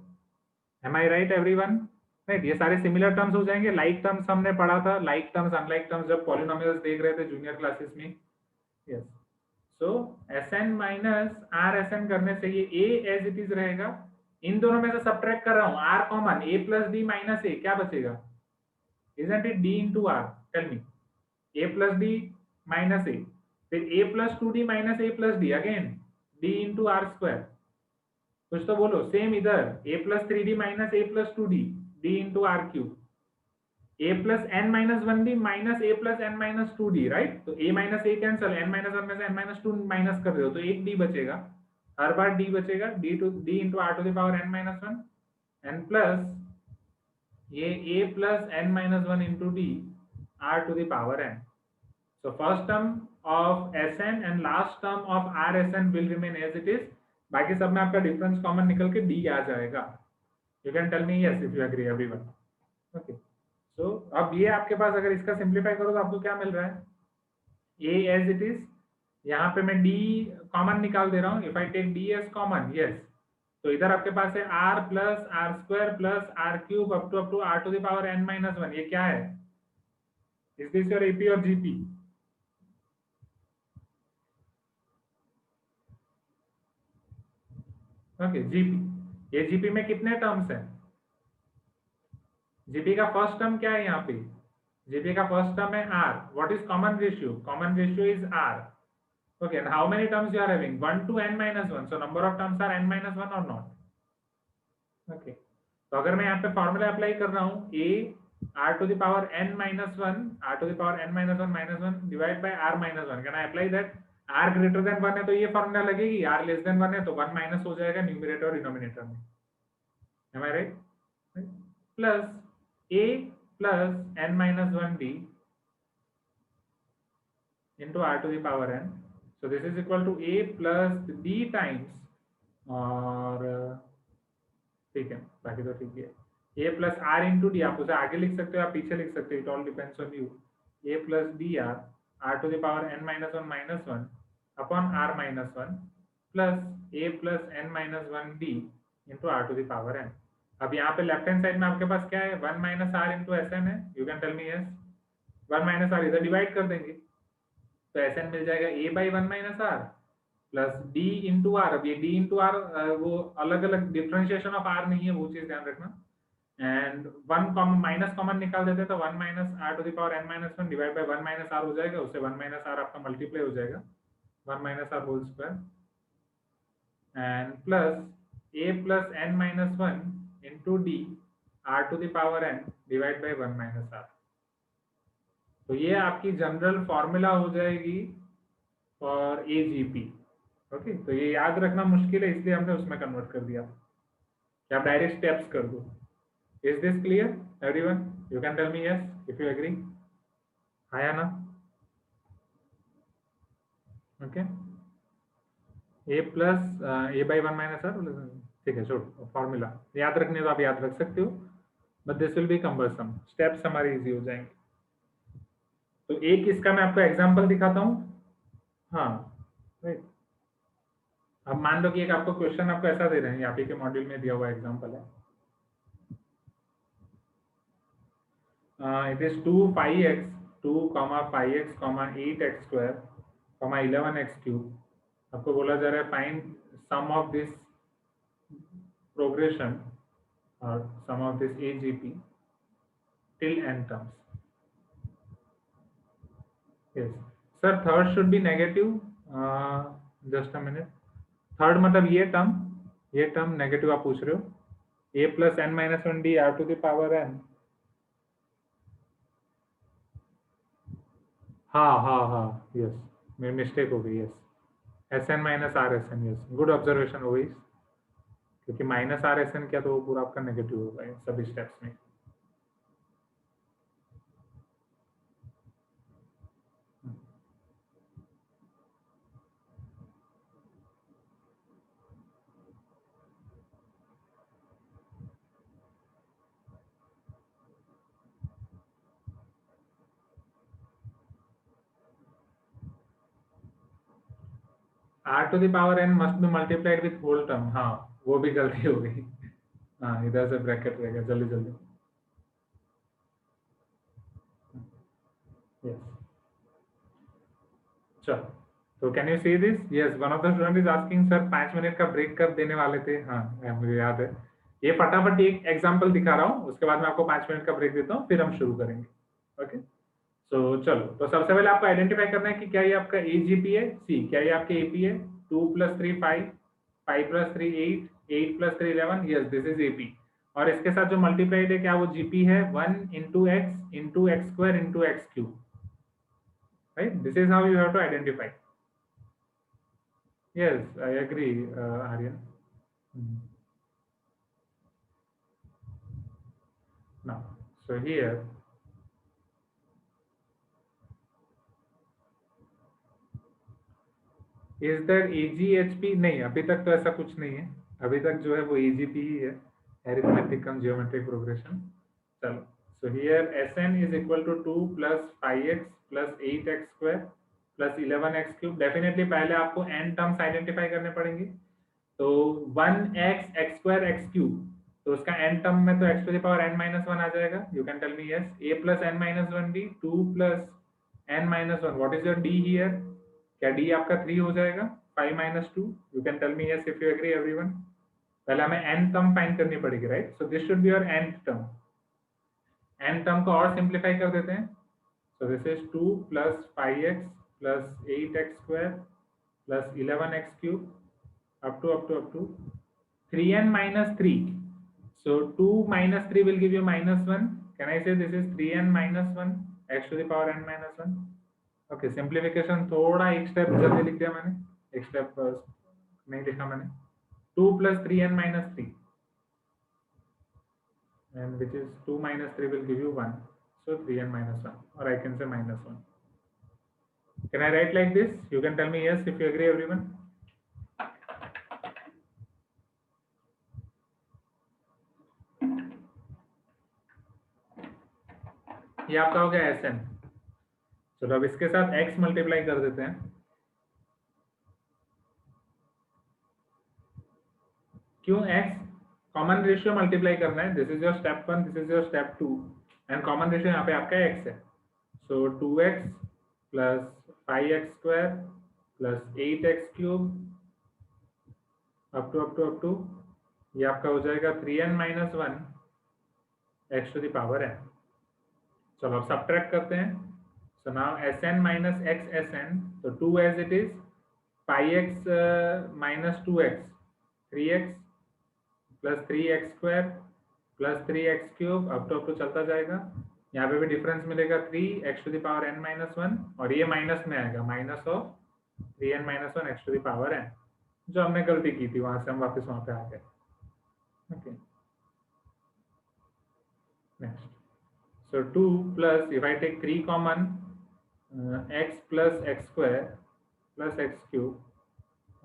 Am I right everyone? Right, ये सारे सिमिलर टर्म्स हो जाएंगे। लाइक टर्म्स हमने पढ़ा था, लाइक टर्म्स, अनलाइक टर्म्स, जब पॉलिनोमियल्स देख रहे थे जूनियर क्लासेस में। यस, सो Sn माइनस Rsn करने से ये a एज इट इज रहेगा। इन दोनों में से सब्ट्रैक्ट कर रहा हूँ, r common, a+d minus a, क्या बचेगा? Isn't it d into R? Tell me, a+d minus a, फिर a+2d minus a+d, again d into are square. कुछ तो बोलो। सेम इधर a+3d minus a+2d d into are cube, a+n-1d minus a+n-2d, right? तो a minus a cancel, n-1 में से n-2 minus कर रहे हो तो एक d बचेगा, हर बार d बचेगा, d into r to the power n-1 n plus ये a+n-1 into d r to the power n। So first term of Sn and last term of Rsn will remain as it is। बाकी सब में आपका difference common निकल के d आ जाएगा। You can tell me yes if you agree everyone। Okay, so अब ये आपके पास, अगर इसका सिंप्लीफाई करो तो आपको क्या मिल रहा है? a as it is, यहाँ पे मैं d कॉमन निकाल दे रहा हूँ। If I take d as common, yes, तो इधर आपके पास है r plus r square plus r cube up to r to the power n-1। ये क्या है? Is this your AP और GP? Okay, GP. ये जीपी में कितने टर्म्स हैं? जीपी का फर्स्ट टर्म क्या है यहाँ पे? जीपी का फर्स्ट टर्म है r. What is common ratio? Common ratio is r. Okay, and how many terms you are having? 1 to n-1, so number of terms are n-1 और not? Okay, तो अगर मैं यहाँ पे फॉर्मूला अप्लाई कर रहा हूँ, a r to the power n-1, r to the power n-1 divide by r-1, can I apply that? r greater than 1 है तो ये फॉर्मूला लगेगी, r लेस देन 1 है तो 1 माइनस हो जाएगा न्यूमरेटर और डिनोमिनेटर में। Am I right? Plus a plus n-1d into r to the power n। So this is equal to a plus d times, और ठीक है, बाकी तो ठीक है, a plus r into d, आप उसे आगे लिख सकते हो, आप पीछे लिख सकते हो, it all depends on you। a plus dr r to the power n-1 minus 1 upon r minus 1 plus a plus n-1d into r to the power n। अब यहाँ पे लेफ्ट हैंड साइड में आपके पास क्या है? 1 माइनस आर इंटू Sn है। You can tell me yes. 1 minus r इधर divide कर देंगे तो Sn मिल जाएगा a by 1 minus r plus d into r. अब ये डी इंटू आर वो अलग अलग डिफ्रेंशिएशन ऑफ आर नहीं है, वो चीज ध्यान रखना। And one common minus common निकाल देते तो 1 minus r to the power n minus 1 divide by 1 minus r हो जाएगा, उससे 1 माइनस आर आपका मल्टीप्लाई हो जाएगा 1 minus r whole square and plus a plus n minus 1 into d r to the power n divide by 1 minus r. तो ये आपकी general formula हो जाएगी फॉर AGP। ओके, तो ये याद रखना मुश्किल है इसलिए हमने उसमें कन्वर्ट कर दिया कि आप डायरेक्ट स्टेप्स कर दो। Is this clear everyone? You can tell me yes if you agree. आया ना? Okay, a plus a by 1 minus r, ठीक है, छोड़ फॉर्मूला याद रखने तो आप याद रख सकते हो, but this will B cumbersome, steps हमारे इजी हो जाएंगे। तो एक इसका मैं आपको एग्जांपल दिखाता हूँ। हाँ राइट, अब मान लो कि एक आपको क्वेश्चन आपको ऐसा दे रहे हैं, आप ही के मॉड्यूल में दिया हुआ एग्जांपल है, it is 2 pi x 2 pi x 8x square 11x cube। आपको बोला जा रहा है find sum of this progression और sum of this AGP till n terms। yes sir, third should be negative। just a minute, third मतलब ये term negative आप पूछ रहे हो, a plus n minus 1 d r to the power n। हाँ yes, मेरी mistake हो गई, yes SN minus r s n, yes good observation हो गई, क्योंकि माइनस आर एस एन क्या तो वो पूरा आपका नेगेटिव होगा इन सभी स्टेप्स में। r to the power n must be multiplied with whole term. हाँ वो भी गलती हो गई, हाँ इधर से ब्रैकेट रहेगा, जल्दी जल्दी। यस चलो, तो can you see this? Yes, one of the student is asking sir 5 minute का ब्रेक कब देने वाले थे? हाँ मुझे याद है, ये फटाफट एक एग्जांपल दिखा रहा हूँ, उसके बाद मैं आपको 5 मिनट का ब्रेक देता हूँ, फिर हम शुरू करेंगे। ओके सो चलो, तो सबसे पहले आपको आइडेंटिफाई करना है कि क्या ये आपका AGP है, सी क्या ये आपके AP है। 2 + 3 5, 5 + 3 8, 8 + 3 11, यस दिस इज AP। और इसके साथ जो मल्टीप्लाइड है क्या वो GP है, 1 × x × x² × x³। right, this is how you have to identify। yes I agree Aryan। now so here is there AGHP? नहीं, अभी तक तो ऐसा कुछ नहीं है, अभी तक जो है वो AGP ही है, अरिथमेटिक कम जियोमेट्रिक प्रोग्रेशन। चलो, so here SN is equal to 2 + 5x + 8x² + 11x³ definitely पहले आपको n टर्म्स आइडेंटिफाई करने पड़ेंगे। तो 1x x² x³, तो उसका n टर्म में तो x to the power n minus 1 आ जाएगा। You can tell me yes, a + n minus 1 d 2 + n minus 1, what is your d here? क्या d आपका 3 हो जाएगा? 5 - 2, you can tell me yes if you agree everyone. पहले हमें n term find करनी पड़ेगी, right? So this should be your nth term. n term को और सिंप्लीफाई कर देते हैं, सो this is 2 + 5x + 8x² + 11x³ up to 3n - 3। so 2 - 3 will give you -1। can I say this is 3n - 1 x to the power n - 1? Okay, simplification थोड़ा एक step जल्दी लिख दिया मैंने, एक स्टेप नहीं लिखा मैंने। 2 + 3n - 3 and which is 2 - 3 will give you 1, so 3n - 1, or I can say -1। can I write like this? You can tell me yes if you agree everyone। ये आपका हो गया SN। चलो अब इसके साथ x मल्टीप्लाई कर देते हैं। क्यों x? कॉमन रेशियो मल्टीप्लाई करना है, this is your step 1, this is your step 2, and common ratio यहाँ पे आपका x है। सो 2x + 5x² + 8x³ up to ये आपका हो जाएगा 3n minus 1 x to the power n। चलो अब सबट्रैक्ट करते हैं। So now Sn minus x Sn, तो 2 एज इट इज, पाई x minus 2x 3x plus 3x square plus 3x cube up to चलता जाएगा। यहाँ पे भी डिफरेंस मिलेगा 3x to the power n minus 1, और ये माइनस में आएगा, minus of 3n minus 1 x to the power n, जो हमने गलती की थी, वहां से हम वापस वहां पे आ गए। Okay, next. So 2 plus, if I take 3 common, x plus x square plus x cube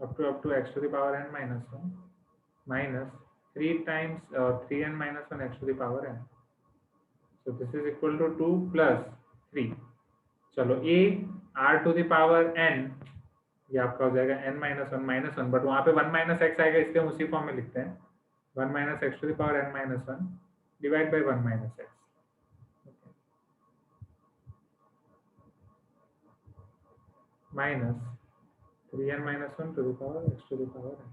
up to x to the power n minus 1 minus 3 times 3n minus 1 x to the power n. So this is equal to 2 plus 3. चलो a r to the power n, ये आपका हो जाएगा n minus 1, but वहां पे 1 minus x आएगा, इसलिए हम उसी फॉर्म में लिखते हैं 1 minus x to the power n minus 1 divide by 1 minus x। Minus 3n minus 1 to the power x to the power n.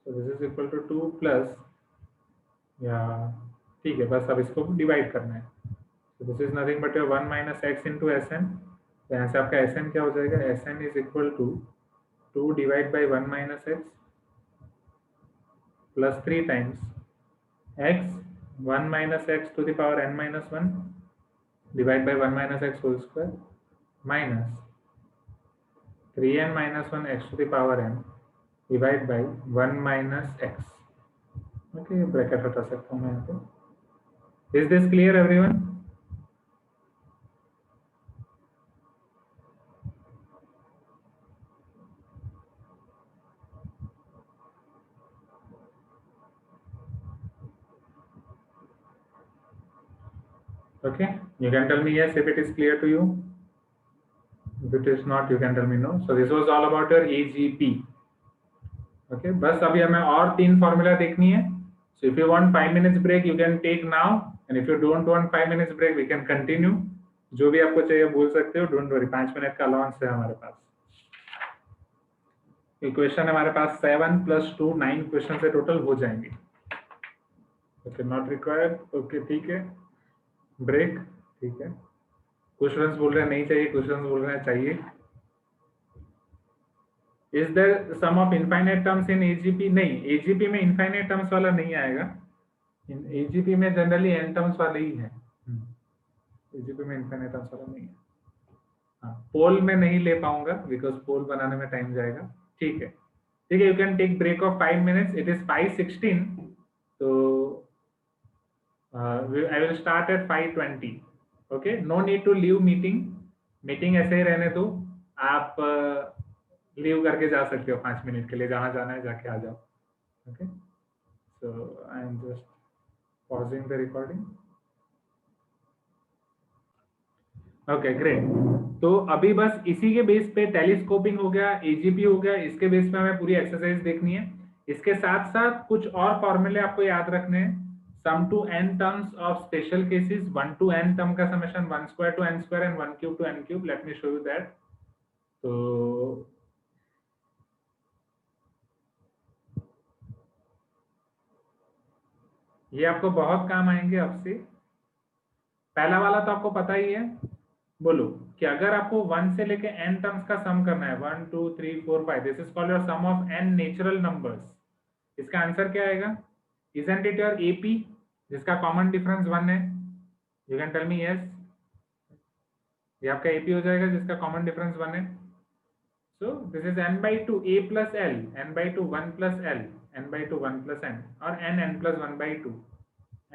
So this is equal to 2 plus, या ठीक है, बस अब इसको डिवाइड करना है। So this is nothing but your 1 minus x into Sn। तो यहाँ से आपका Sn क्या हो जाएगा, Sn is equal to 2 divide by 1 minus x plus 3 times x 1 minus x to the power n minus 1 divide by 1 minus x whole square minus 3n minus 1 x to the power n divide by 1 minus x। Okay, bracket हटा सकता हूँ मैं यहाँ पे। Is this clear everyone? Okay, you can tell me yes if it is clear to you. If it is not, you can tell me no. So this was all about your AGP. Okay, बस अभी हमें और 3 formula देखनी है। So if you want 5 minutes break, you can take now, and if you don't want 5 minutes break, we can continue. जो भी आपको चाहिए बोल सकते हो, डोंट वरी, 5 मिनट का अलाउंस है हमारे पास। इक्वेशन हमारे पास 7 + 2 9 क्वेश्चन से टोटल हो जाएंगे। Okay, not required. ओके, ठीक है, ब्रेक, ठीक है। क्वेश्चंस बोल रहे हैं नहीं चाहिए, क्वेश्चंस बोल रहे हैं चाहिए। Is there sum of infinite terms in AGP? नहीं, एजीपी में इनफाइनाइट टर्म्स वाला नहीं आएगा। इन एजीपी में जनरली एन टर्म्स वाले ही है। एजीपी में इनफाइनाइट टर्म्स वाला नहीं है। हाँ, पोल में नहीं ले पाऊंगा बिकॉज पोल बनाने में टाइम जाएगा। ठीक है, ठीक है, you can take break of 5 minutes. It is 5:16, तो I will start at 5:20। Okay, no need to leave meeting ऐसे ही रहने दो। आप लीव करके जा सकते हो 5 मिनट के लिए, जहां जाना है जाके आ जाओ। Okay, so I am just pausing the recording. Okay, great. तो अभी बस इसी के बेस पे टेलीस्कोपिंग हो गया, एजीपी हो गया, इसके बेस पे हमें पूरी एक्सरसाइज देखनी है। इसके साथ साथ कुछ और फॉर्मूले आपको याद रखने हैं। Sum to n terms of special cases, 1 to n term का summation 1 square to n square and 1 cube to n cube। Let me show you that. तो ये आपको बहुत काम आएंगे अब से। पहला वाला तो आपको पता ही है। बोलो कि अगर आपको 1 से लेके n टर्म्स का सम करना है, 1 2 3 4 5, this is called your sum of n natural numbers. इसका आंसर क्या आएगा? इजंट इट योर एपी, जिसका कॉमन डिफरेंस 1 है? You can tell me yes. ये आपका एपी हो जाएगा जिसका कॉमन डिफरेंस 1 है। सो this is n/2 a plus l, n/2 1 plus l, n/2 1 plus n, और n plus 1/2,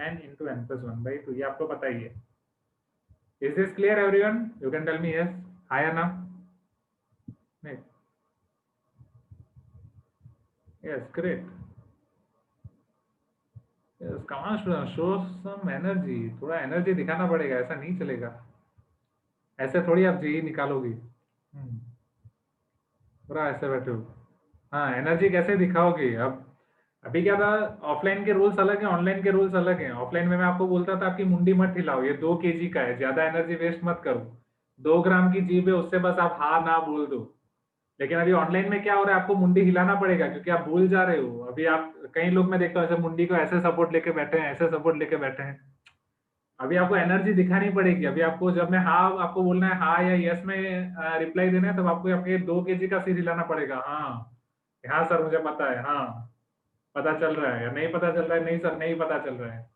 n into n plus 1/2। ये आपको पता ही है। Is this clear everyone? You can tell me yes, hi or no? Yes, great. Yes, come on students, show some energy. थोड़ा energy दिखाना पड़ेगा, ऐसा नहीं चलेगा। ऐसे थोड़ी आप जेई निकालोगी। पूरा ऐसे बैठे हो। हाँ, एनर्जी कैसे दिखाओगे? अब अभी क्या था, ऑफलाइन के रूल्स अलग हैं, ऑनलाइन के रूल्स अलग हैं। ऑफलाइन में मैं आपको बोलता था आपकी मुंडी मत हिलाओ, ये 2 kg का है, ज्यादा एनर्जी वेस्ट मत करो। 2 ग्राम की जीभ है, उससे बस आप हाँ ना बोल दो। लेकिन अभी ऑनलाइन में क्या हो रहा है, आपको मुंडी हिलाना पड़ेगा क्योंकि आप भूल जा रहे हो। अभी आप कई लोग मैं देखता हूँ ऐसे मुंडी को ऐसे सपोर्ट लेके बैठे हैं, ऐसे सपोर्ट लेके बैठे हैं। अभी आपको एनर्जी दिखानी पड़ेगी। अभी आपको जब मैं हाँ आपको बोलना है हाँ या यस में रिप्लाई देना है, तब आपको आपके 2 kg का सिर हिलाना पड़ेगा। हाँ हाँ सर मुझे पता है, हाँ पता चल रहा है या नहीं पता चल रहा है, नहीं सर नहीं पता चल रहा है।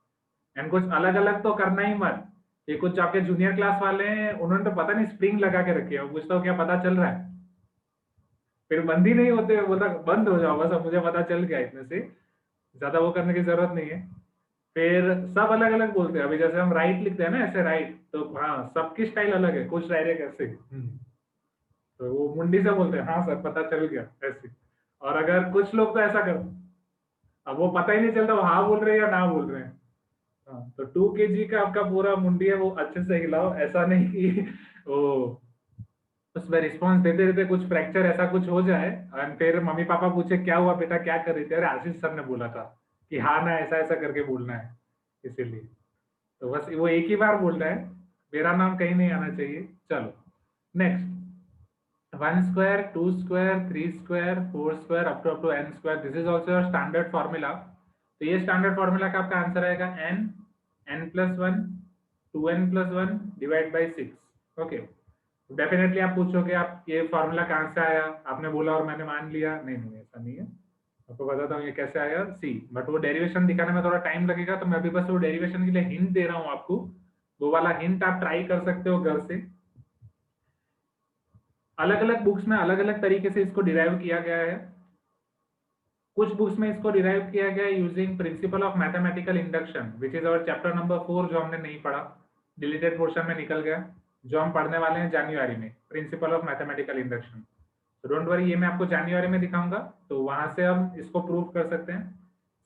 एंड कुछ अलग अलग तो करना ही मत। ये कुछ आपके जूनियर क्लास वाले हैं, उन्होंने तो पता नहीं स्प्रिंग लगा के रखी है, पूछता हूँ क्या पता चल रहा है, फिर बंद ही नहीं होते, बोलता बंद हो जाओ बस, अब मुझे पता चल गया, इतने से ज्यादा वो करने की जरूरत नहीं है। फिर सब अलग अलग बोलते हैं। अभी जैसे हम राइट लिखते हैं ना ऐसे राइट, तो हाँ सबकी स्टाइल अलग है, कुछ डायरेक्ट ऐसे तो वो मुंडी से बोलते हैं हाँ सर पता चल गया ऐसे। और अगर कुछ लोग तो ऐसा कर, अब वो पता ही नहीं चलता वो हाँ बोल रहे हैं या ना बोल रहे हैं। हाँ तो 2 kg का आपका पूरा मुंडी है, वो अच्छे से हिलाओ, ऐसा नहीं कि वो उसमें रिस्पॉन्स देते देते कुछ फ्रैक्चर ऐसा कुछ हो जाए और फिर मम्मी पापा पूछे क्या हुआ बेटा क्या कर रही थी, अरे आशीष सर ने बोला था कि हाँ ना ऐसा ऐसा करके बोलना है, इसीलिए। तो बस वो एक ही बार बोल रहा है, मेरा नाम कहीं नहीं आना चाहिए। चलो next, 1 square 2 square 3 square 4 square up to n square, this is also your standard formula. तो ये स्टैंडर्ड फॉर्मूला का आपका आंसर आएगा n, n+1 2n+1 divide by 6। Okay, definitely आप पूछोगे आप ये फॉर्मूला कहाँ से आया, आपने बोला और मैंने मान लिया, नहीं नहीं ऐसा नहीं है। आपको बताता हूँ ये कैसे आया, सी बट वो डेरिवेशन दिखाने में थोड़ा टाइम लगेगा, तो मैं अभी बस वो डेरिवेशन के लिए हिंट दे रहा हूँ आपको। वो वाला हिंट आप ट्राई कर सकते हो घर से। अलग अलग बुक्स में अलग अलग तरीके से इसको डिराइव किया गया है। कुछ बुक्स में इसको डिराइव किया गया है using principle of mathematical induction, which is our chapter number 4, जो हमने नहीं पढ़ा, डिलीटेड पोर्शन में निकल गया, जो हम पढ़ने वाले हैं जनवरी में, principle of mathematical induction. Don't worry, ये मैं आपको जनवरी में दिखाऊंगा, तो वहां से हम इसको प्रूव कर सकते हैं।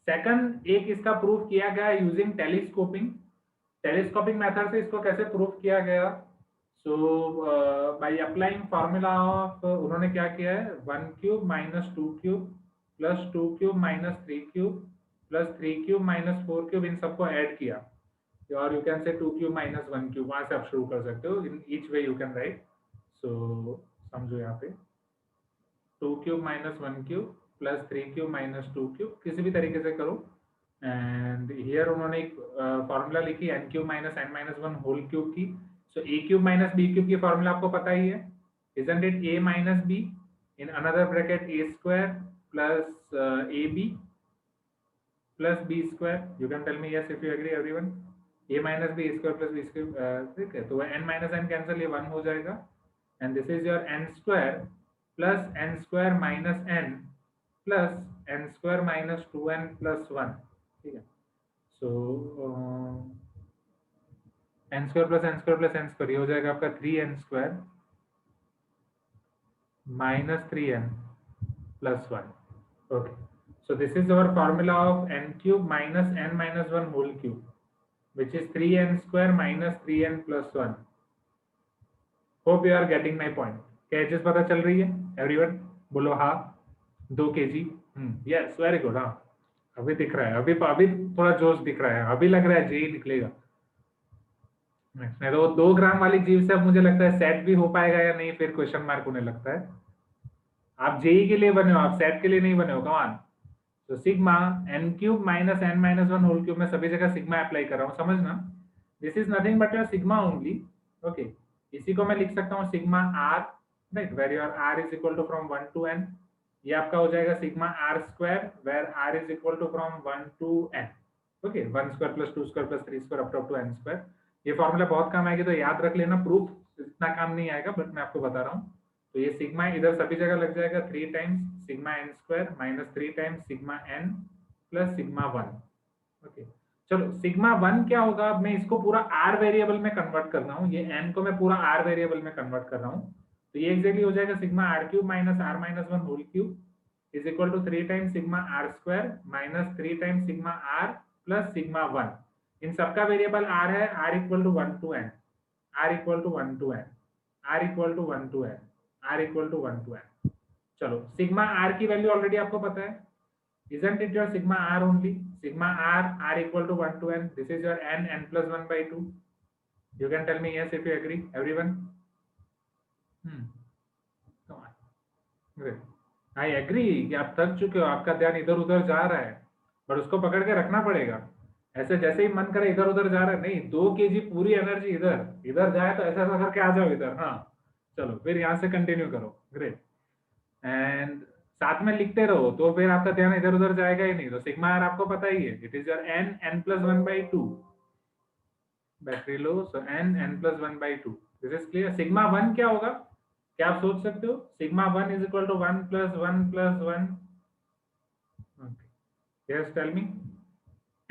सेकंड, एक इसका प्रूव किया गया यूजिंग टेलीस्कोपिंग। टेलीस्कोपिंग मेथड से इसको कैसे प्रूव किया गया, सो बाय अप्लाइंग फॉर्मूला ऑफ, उन्होंने क्या किया है, 1³ minus 2³ plus 2³ minus 3³ plus 3³ minus 4³ इन सबको ऐड किया, और यू कैन से 2³ माइनस 1³ वहां से आप शुरू कर सकते हो, in each way you can write. So समझो यहाँ पे 2³ माइनस 1³ प्लस 3³ माइनस 2³ किसी भी तरीके से करो। एंड हियर उन्होंने एक फॉर्मूला लिखी n³ minus n minus 1 whole cube की। सो a³ माइनस b³ की फॉर्मूला आपको पता ही है, isn't it, a minus b in another bracket a square plus ab plus b square, you can tell me yes if you agree everyone, a minus b square plus b square, ठीक है, तो n minus n cancel, ये 1 हो जाएगा, and this is your n square plus n square minus n plus n square minus 2n plus 1, ठीक है। सो n square plus n square plus n square ये हो जाएगा आपका 3n square minus 3n plus 1। Okay, so this is our formula of n cube minus n minus 1 whole cube, which is 3n square minus 3n plus 1। hope you are getting my point। क्या चीज पता चल रही है everyone, बोलो हाँ। 2 kg, yes very good, हाँ अभी दिख रहा है, अभी अभी थोड़ा जोश दिख रहा है, अभी लग रहा है जेई निकलेगा। नहीं तो 2 ग्राम वाली जीव से अब मुझे लगता है सेट भी हो पाएगा या नहीं, फिर क्वेश्चन मार्क होने लगता है। आप जेई के लिए बने हो, आप सेट के लिए नहीं बने हो, कमान। तो sigma n³ minus n minus 1 whole cube में सभी जगह सिग्मा अप्लाई कर रहा हूँ, समझना, this is nothing but your sigma only. Okay, इसी को मैं लिख सकता हूँ sigma r, right, where your r is equal to from 1 to n। ये आपका हो जाएगा sigma r square, where r is equal to from 1 to n। Okay, 1 square plus 2 square plus 3 square up to n square. ये formula बहुत काम आएगी, तो याद रख लेना, प्रूफ इतना काम नहीं आएगा, बट मैं आपको बता रहा हूँ। तो ये सिग्मा इधर सभी जगह लग जाएगा 3 times sigma n square minus 3 times sigma n plus sigma 1। Okay, चलो सिग्मा 1 क्या होगा, अब मैं इसको पूरा r वेरिएबल में कन्वर्ट कर रहा हूँ, ये n को मैं पूरा r वेरिएबल में कन्वर्ट कर रहा हूँ, तो ये एग्जैक्टली हो जाएगा sigma r³ minus r minus 1 whole cube is equal to 3 times sigma r square minus 3 times sigma r plus sigma 1। इन सबका वेरिएबल r है, r equal to 1 to n, r equal to 1 to n, r equal to 1 to n, r equal to 1 to n। चलो sigma r की value already आपको पता है, isn't it your sigma r only, sigma r equal to 1 to n, this is your n plus 1 by 2। you can tell me yes if you agree everyone। come on, great, I agree कि आप थक चुके हो, आपका ध्यान इधर उधर जा रहा है, पर उसको पकड़ के रखना पड़ेगा। ऐसे जैसे ही मन करे इधर उधर जा रहा है, नहीं, 2 kg पूरी एनर्जी इधर इधर जाए तो ऐसा ऐसा करके आ जाओ इधर। हाँ, चलो फिर यहाँ से कंटिन्यू करो। ग्रेट, एंड साथ में लिखते रहो तो फिर आपका ध्यान इधर उधर जाएगा ही नहीं। तो सिग्मा आर आपको पता ही है, it is your n n plus 1/2 battery low, so n n plus 1/2। This is clear. Sigma 1 क्या होगा, क्या आप सोच सकते हो? Sigma 1 is equal to 1 plus 1 plus 1। Yes, tell me.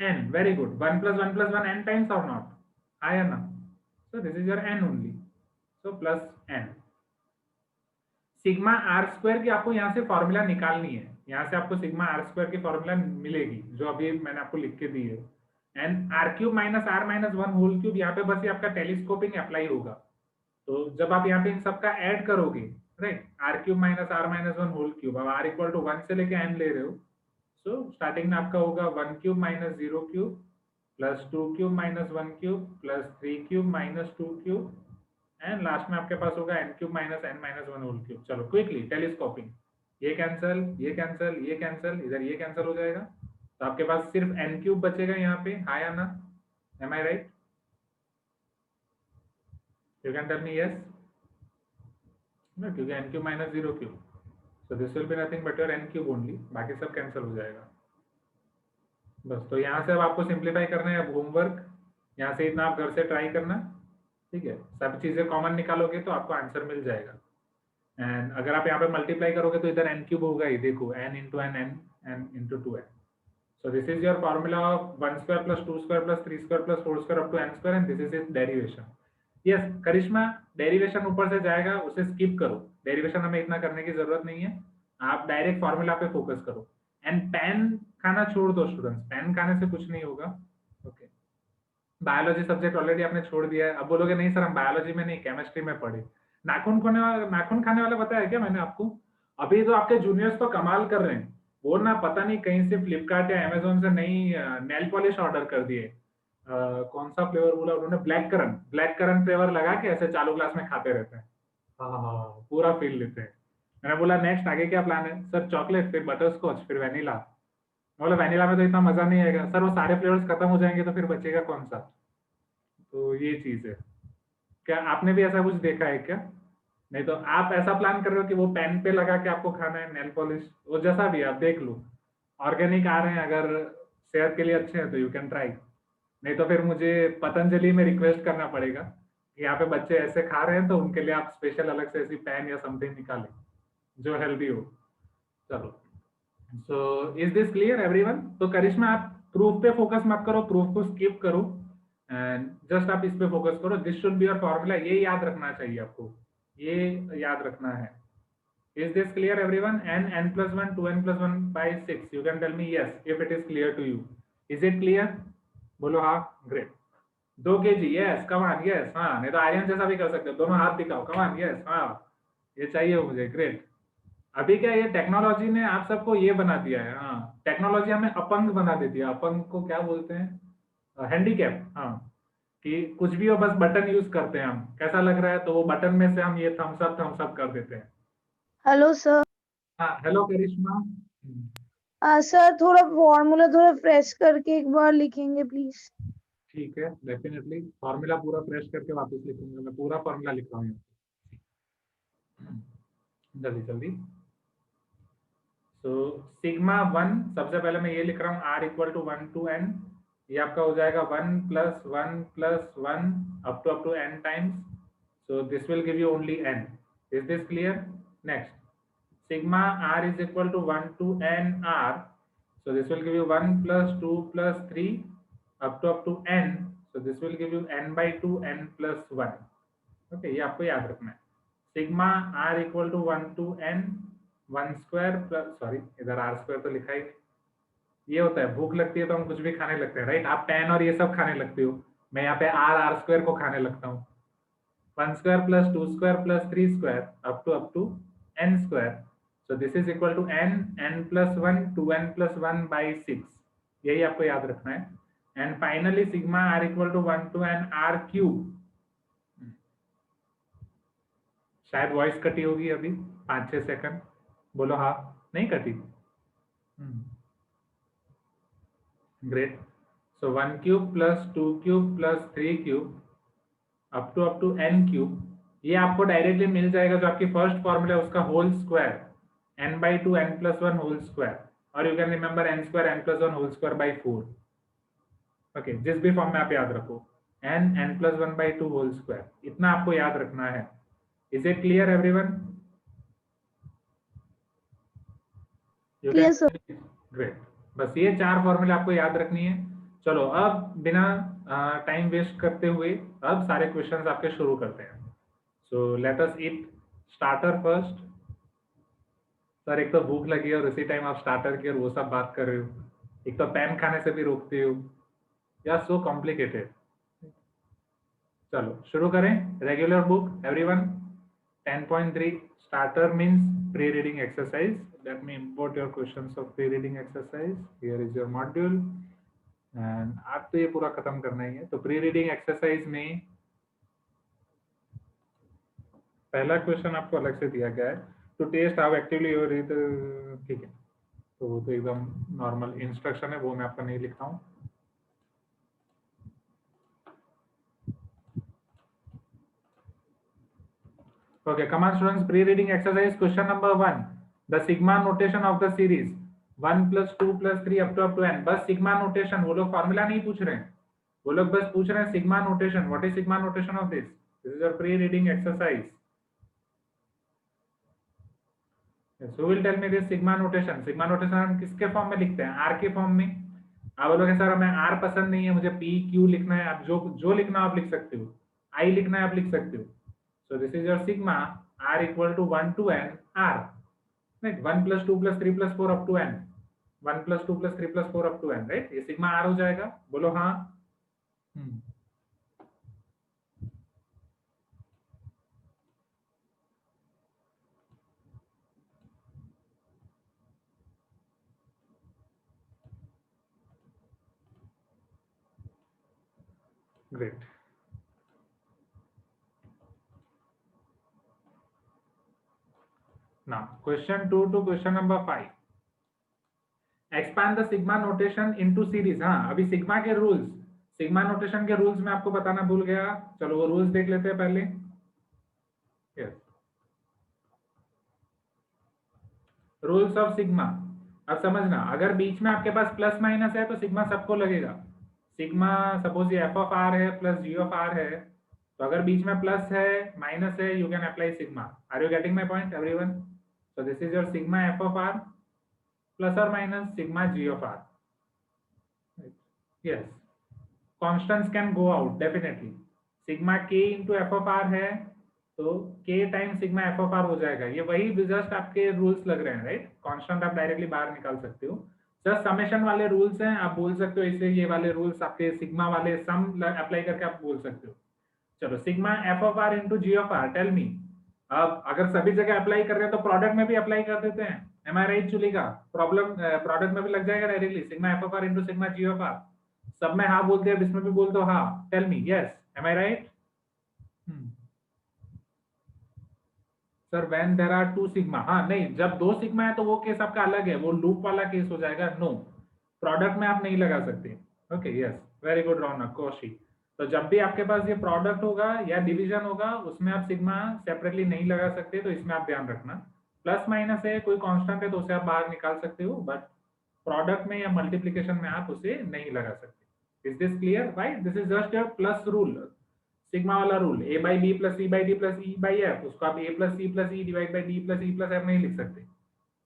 n, very good, 1 plus 1 plus 1 n times or not? I or not? So this is your n only, so plus n। Sigma r square की आपको यहाँ से formula निकालनी है, यहाँ से आपको sigma r square की फॉर्मूला मिलेगी जो अभी मैंने आपको लिख के दी है। And r cube minus r minus 1 whole cube, यहाँ पे बस ये आपका टेलीस्कोपिंग अप्लाई होगा। तो जब आप यहाँ पे इन सबका ऐड करोगे, right, r cube minus r minus 1 whole cube, अब आर इक्वल टू 1 से लेके n ले रहे हो, सो स्टार्टिंग में आपका होगा 1 cube minus 0 cube plus 2 cube minus 1 cube plus 3 cube minus 2 cube, and last में आपके पास होगा n cube minus n minus 1 whole cube. चलो क्विकली टेलीस्कोपिंग, ये कैंसिल, ये कैंसिल, ये कैंसिल, इधर ये कैंसिल हो जाएगा, तो आपके पास सिर्फ n क्यूब बचेगा यहाँ पे। हाँ या ना? Am I right? You can tell me yes. ना, क्योंकि n cube minus 0 cube, so this will be nothing but your n cube only, बाकी सब कैंसिल हो जाएगा बस। तो यहाँ से अब आपको सिंप्लीफाई करना है। अब होमवर्क यहाँ से इतना आप घर से ट्राई करना, ठीक है? सब चीजें कॉमन निकालोगे तो आपको आंसर मिल जाएगा। एंड अगर आप यहाँ पे मल्टीप्लाई करोगे तो इधर n क्यूब होगा ही, देखो n into n n n into 2n। So this is your formula of 1 square plus 2 square plus 3 square plus 4 square up to n square, and this is its derivation. Yes Karishma, derivation ऊपर से जाएगा, उसे skip करो, derivation हमें इतना करने की जरूरत नहीं है, आप डायरेक्ट फॉर्मूला पे फोकस करो। एंड पेन खाना छोड़ दो स्टूडेंट्स, पेन खाने से कुछ नहीं होगा। ओके, बायोलॉजी सब्जेक्ट ऑलरेडी आपने छोड़ दिया है। अब बोलोगे नहीं सर हम बायोलॉजी में नहीं, केमिस्ट्री में पढ़े। नाखून खाने वाला, नाखून खाने वाला बताया क्या मैंने आपको? अभी तो आपके जूनियर्स तो कमाल कर रहे हैं, वो ना पता नहीं कहीं से फ्लिपकार्ट या अमेजोन से नई नेल पॉलिश ऑर्डर कर दिए। कौन सा फ्लेवर बोला उन्होंने? Black currant, black currant flavour लगा के ऐसे चालू ग्लास में खाते रहते हैं। हाँ हाँ हाँ, पूरा फील लेते हैं। मैंने बोला नेक्स्ट आगे क्या प्लान है? सर चॉकलेट, फिर बटर स्कॉच, फिर वेनिला। मैं बोला वेनिला में तो इतना मजा नहीं आएगा सर, वो सारे फ्लेवर्स खत्म हो जाएंगे तो फिर बचेगा कौन सा? तो ये चीज है। क्या आपने भी ऐसा कुछ देखा है क्या? नहीं तो आप ऐसा प्लान कर रहे हो कि वो पेन पे लगा के आपको खाना है, नेल पॉलिश, वो जैसा भी आप देख लो। ऑर्गेनिक आ रहे हैं, अगर सेहत के लिए अच्छे हैं तो यू कैन ट्राई, नहीं तो फिर मुझे पतंजलि में रिक्वेस्ट करना पड़ेगा कि यहाँ पे बच्चे ऐसे खा रहे हैं तो उनके लिए आप स्पेशल अलग से ऐसी पैन या समथिंग निकालें जो हेल्दी हो। चलो, so is this clear everyone? तो करिश्मा आप प्रूफ पे फोकस मत करो, प्रूफ को स्किप करो, एंड जस्ट आप इस पे फोकस करो। This should be your formula, ये याद रखना चाहिए आपको, ये याद रखना है। Is this clear everyone? n n plus 1 2n plus 1 by 6, you can tell me yes if it is clear to you. is it clear? बोलो हाँ। Great, 2 kg, yes come on, yes हाँ, नहीं तो आर्यन जैसा भी कर सकते हो, दोनों हाथ दिखाओ, कम ऑन, यस हाँ, ये चाहिए मुझे। ग्रेट, अभी क्या ये टेक्नोलॉजी ने आप सबको ये बना दिया है। हाँ, टेक्नोलॉजी हमें अपंग बना देती है। अपंग को क्या बोलते हैं? हैंडीकैप। हाँ, कि कुछ भी हो बस बटन यूज करते हैं हम, कैसा लग रहा है तो वो बटन में से हम ये थम्स अप कर देते हैं। Hello sir. हाँ हेलो करिश्मा। सर थोड़ा फॉर्मूला थोड़ा फ्रेश करके एक बार लिखेंगे प्लीज। ठीक है, डेफिनेटली फॉर्मूला पूरा फ्रेश करके वापस लिखूंगा, मैं पूरा फॉर्मूला लिख रहा हूँ जल्दी जल्दी। सो सिग्मा 1, सबसे पहले मैं ये लिख रहा हूँ, r equal to 1 to n, ये आपका हो जाएगा 1 + 1 + 1 up to n times, so this will give you only n। Is this clear? Next, sigma r is equal to 1 to n r, so this will give you 1 + 2 + 3 up to n, so this will give you n by 2 n + 1। Okay, ये आपको याद रखना है। Sigma r equal to 1 to n 1 square plus, sorry इधर r square तो लिखा ही नहीं, ये होता है भूख लगती है तो हम कुछ भी खाने लगते हैं, राइट? आप पेन और ये सब खाने लगते हो, मैं यहाँ पे r स्क्वायर को खाने लगता हूँ। 1 square plus 2 square plus 3 square up to n square, so this is equal to n n plus 1 2n plus 1 by 6, यही आपको याद रखना है। And finally sigma r equal to 1 to n r cube. शायद वॉइस कटी होगी अभी 5-6 second, बोलो हाँ, नहीं कटी? Great. So 1 cube plus 2 cube plus 3 cube up to n cube, ये आपको डायरेक्टली मिल जाएगा जो आपकी फर्स्ट फॉर्मूला है उसका whole square, n/2 n+1 whole square, और you can remember n square n+1 whole square by 4। Okay, जिस भी फॉर्म में आप याद रखो, n+1/2 होल स्क्वायर, इतना आपको याद रखना है। Is it clear everyone? Clear sir. Great. बस ये 4 फॉर्मूले आपको याद रखनी है। चलो अब बिना टाइम वेस्ट करते हुए अब सारे क्वेश्चंस आपके शुरू करते हैं। सो लेट अस ईट स्टार्टर फर्स्ट। सर एक तो भूख लगी है और उसी टाइम आप स्टार्टर की और वो सब बात कर रहे हो, एक तो पैन खाने से भी रोकते हो, या सो कॉम्प्लिकेटेड। चलो शुरू करें। Regular book everyone, 10.3 starter means pre-reading exercise. Let me import your questions of pre-reading exercise. Here is your module and आज तो ये पूरा खत्म करना ही है। तो pre-reading exercise में पहला क्वेश्चन आपको अलग से दिया गया है, to test how actively you read। ठीक है, तो वो तो एकदम नॉर्मल इंस्ट्रक्शन है, वो मैं आपका नहीं लिखता हूँ। Okay, come on students, pre-reading exercise question number 1. The sigma notation of the series 1 plus 2 plus 3 up to n. बस sigma notation, वो लोग फॉर्मूला नहीं पूछ रहे हैं, वो लोग बस पूछ रहे हैं sigma notation. What is sigma notation of this? This is your pre-reading exercise. Yes, who will tell me this sigma notation? Sigma notation हम किसके फॉर्म में लिखते हैं? R के फॉर्म में। आप बोलोगे सर हमें R पसंद नहीं है, मुझे P Q लिखना है। आप जो लिखना आप लिख सकते हो, I लिखना है आप लिख सकते हो। So this is your sigma r equal to 1 to n r, right? 1 plus 2 plus 3 plus 4 up to n, 1 plus 2 plus 3 plus 4 up to n, right? ये sigma r हो जाएगा, बोलो हाँ। Great. Now question 2 to question number 5. Expand the sigma notation into series। हाँ, अभी sigma के rules, sigma notation के rules मैं आपको बताना भूल गया। चलो वो रूल्स देख लेते हैं पहले। yes. Rules of sigma. अब समझना, अगर बीच में आपके पास प्लस माइनस है तो सिग्मा सबको लगेगा। सिग्मा सपोज ये एफ ऑफ आर है प्लस जी ऑफ आर है, तो अगर बीच में प्लस है माइनस है, you can apply sigma. Are you getting my point everyone? So this is your sigma f of r plus और minus sigma g of r. Yes, constants can go out definitely. Sigma k into f of r है तो k time sigma f of r हो जाएगा। ये वही just आपके rules लग रहे हैं, राइट? कांस्टेंट आप डायरेक्टली बाहर निकाल सकते हो, जस्ट समेशन वाले रूल्स हैं, आप बोल सकते हो इसे। ये वाले रूल्स आपके सिग्मा वाले सम अप्लाई करके आप बोल सकते हो। चलो sigma f of r into g of r, tell me. अब अगर सभी जगह अप्लाई कर रहे हैं तो प्रोडक्ट में भी अप्लाई कर देते हैं। एम आई राइट चुली का प्रॉब्लम? प्रोडक्ट में भी लग जाएगा directly, sigma f of r into sigma g of r. सब में हाँ बोलते हैं, इसमें भी बोल दो हाँ। Tell me yes, am I right? Sir when there are 2 sigma, हाँ नहीं, जब 2 सिग्मा है तो वो केस आपका अलग है, वो लूप वाला केस हो जाएगा। नो, प्रोडक्ट में आप नहीं लगा सकते। ओके यस, वेरी गुड रौनक कौशी। तो जब भी आपके पास ये प्रोडक्ट होगा या डिवीजन होगा उसमें आप सिग्मा सेपरेटली नहीं लगा सकते, तो इसमें आप ध्यान रखना। प्लस माइनस है, कोई कांस्टेंट है तो उसे आप बाहर निकाल सकते हो, बट प्रोडक्ट में या मल्टीप्लीकेशन में आप उसे नहीं लगा सकते। Is this clear? Right, this is just your plus rule, sigma वाला rule. a by b plus c by d plus e by f, उसको आप a plus c plus e divide by d plus e plus f नहीं लिख सकते।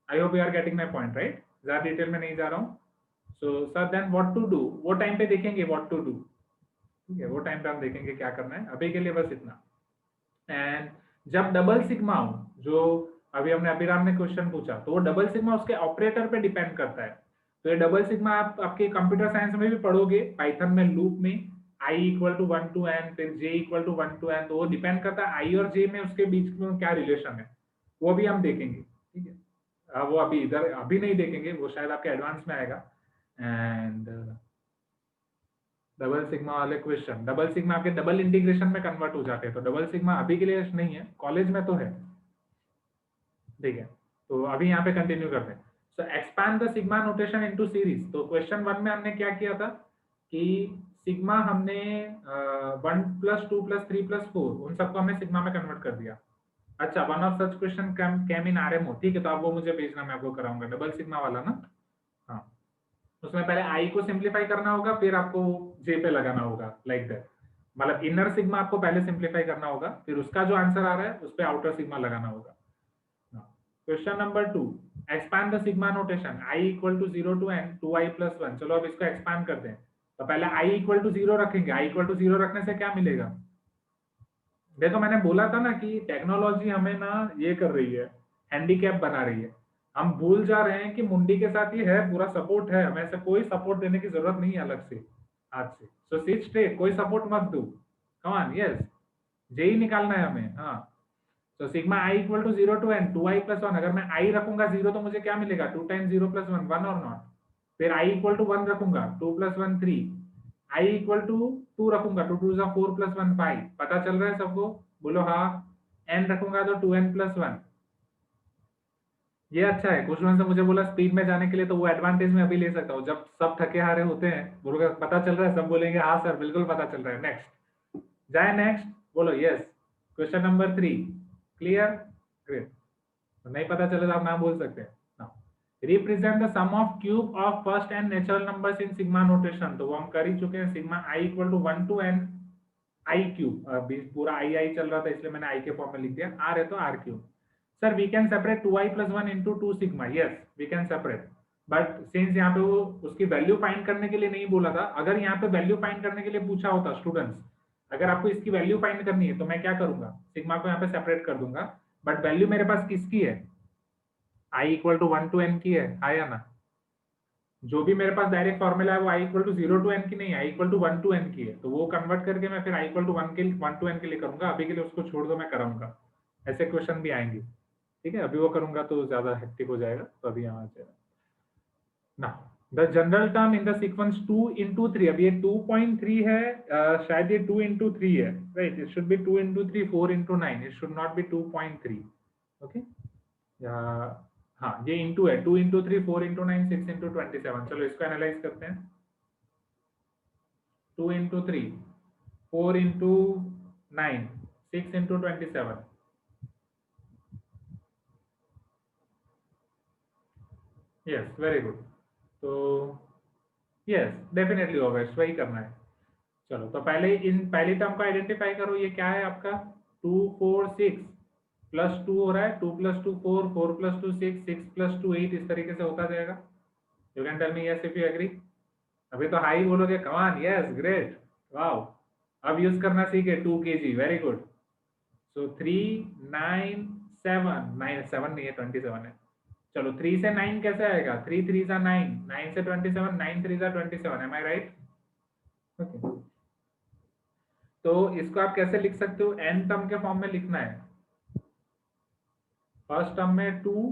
I hope you are getting my point, right? ज्यादा detail में नहीं जा रहा हूँ। So sir then what to do, वो टाइम पे देखेंगे व्हाट टू डू। ठीक है, वो टाइम पे हम देखेंगे क्या करना है, अभी के लिए बस इतना। एंड जब डबल सिग्मा हो, जो अभी हमने अभिराम ने क्वेश्चन पूछा, तो वो डबल सिग्मा उसके ऑपरेटर पे डिपेंड करता है। तो ये डबल सिग्मा आप आपके कंप्यूटर साइंस में भी पढ़ोगे, पाइथन में लूप में i equal to 1 to n, फिर j equal to 1 to n, तो वो डिपेंड करता है i और j में उसके बीच में क्या रिलेशन है, वो भी हम देखेंगे। ठीक है, वो अभी इधर अभी नहीं देखेंगे, वो शायद आपके एडवांस में आएगा। एंड डबल सिग्मा वाले क्वेश्चन, डबल सिग्मा आपके डबल इंटीग्रेशन में कन्वर्ट हो जाते हैं, तो डबल सिग्मा अभी के लिए नहीं है, कॉलेज में तो है। ठीक है, तो अभी यहाँ पे कंटिन्यू करते हैं। So expand the sigma notation into series. तो क्वेश्चन 1 में हमने क्या किया था कि सिग्मा हमने 1 + 2 + 3 + 4 उन सबको हमने सिग्मा में कन्वर्ट कर दिया। अच्छा, one of such question came in RMO, ठीक है, तो आप वो मुझे भेजना, मैं आपको कराऊंगा, डबल सिग्मा वाला ना। हाँ, उसमें पहले आई को सिंप्लीफाई करना होगा, फिर आपको जे पे लगाना होगा, लाइक दैट। मतलब इनर सिग्मा आपको पहले सिंप्लीफाई करना होगा, फिर उसका जो आंसर आ रहा है उस पे आउटर सिग्मा लगाना होगा। Question number 2, expand the sigma notation i = 0 to n 2i + 1। चलो अब इसको एक्सपैंड करते हैं। तो पहले i = 0 रखेंगे। i = 0 रखने से क्या मिलेगा? देखो, मैंने बोला था ना कि टेक्नोलॉजी हमें ना ये कर रही है, हैंडीकैप बना रही है। हम भूल जा रहे हैं कि मुंडी के साथ ये है, पूरा सपोर्ट है, हमें ऐसे कोई सपोर्ट देने की जरूरत नहीं है अलग से आज से। सो सिट स्ट्रेट, कोई सपोर्ट मत दो। कम ऑन, यस, जेई निकालना है हमें। हाँ, तो sigma i = 0 to n 2i + 1। अगर मैं i रखूंगा 0 तो मुझे क्या मिलेगा? 2 × 0 + 1, 1 और नॉट। फिर i = 1 रखूंगा, 2 + 1 3। i = 2 रखूंगा, 2 2 4 + 1 5। पता चल रहा है सबको? बोलो हाँ। n रखूंगा तो 2n + 1। ये अच्छा है। कुछ लोगों से मुझे बोला स्पीड में जाने के लिए, तो वो एडवांटेज में अभी ले सकता हूँ। जब सब थके हारे होते हैं, बोलोगे पता चल रहा है, सब बोलेंगे हाँ सर बिल्कुल पता चल रहा है। नेक्स्ट जाए, नेक्स्ट बोलो yes. Question number 3 clear, great. तो नहीं पता चले तो आप नाम बोल सकते हैं। Represent the sum of cube of first and natural numbers in sigma notation. तो वो हम कर ही चुके हैं। Sigma i = 1 to n i cube. अभी पूरा i चल रहा था इसलिए मैंने i के फॉर्म में लिख दिया। r है तो r cube. Sir we can separate 2i + 1 into 2 सिग्मा। Yes, we can separate, but since यहाँ पे वो उसकी वैल्यू फाइंड करने के लिए नहीं बोला था। अगर यहाँ पे वैल्यू फाइंड करने के लिए पूछा होता स्टूडेंट्स, अगर आपको इसकी वैल्यू फाइंड करनी है तो मैं क्या करूंगा? सिग्मा को यहाँ पे सेपरेट कर दूंगा। बट वैल्यू मेरे पास किसकी है? i = 1 to n की है या ना? जो भी मेरे पास डायरेक्ट फॉर्मूला है वो i = 0 to n की नहीं है, i = 1 to n की है। तो वो कन्वर्ट करके मैं फिर i = 1 to n के लिए करूंगा। अभी के लिए उसको छोड़ दो, मैं कराऊंगा। ऐसे क्वेश्चन भी आएंगे, ठीक है। अभी वो करूंगा तो ज्यादा हेक्टिक हो जाएगा, तो अभी यहाँ जाएगा ना। The general term in the sequence 2 into 3। अब ये 2.3 है, शायद ये 2 into 3 है, right? It should be 2 into 3 4 into 9। It should not be 2.3। Okay, या हाँ, ये इंटू है। 2 into 3 4 into 9 6 into 27। चलो इसको एनालाइज करते हैं। 2 into 3 4 into 9 6 into 27। Yes, very good. तो यस, डेफिनेटली होगा, वही करना है। चलो, तो पहले इन पहली टर्म को आइडेंटिफाई करो। ये क्या है आपका? 2 4 6 +2 हो रहा है। 2 + 2 4 4 + 2 6 6 + 2 8। इस तरीके से होता जाएगा। You can tell me yes if you agree. अभी तो हाई बोलोगे। Come on, yes, great, wow. अब यूज करना सीखे 2 kg, वेरी गुड। सो 3 9 7 9 7 नहीं है, 27 है। चलो 3 से 9 कैसे आएगा? 3 3 9 9 से 27 9 3 27। M I right? ओके, तो इसको आप कैसे लिख सकते हो? n टर्म के फॉर्म में लिखना है। फर्स्ट टर्म में 2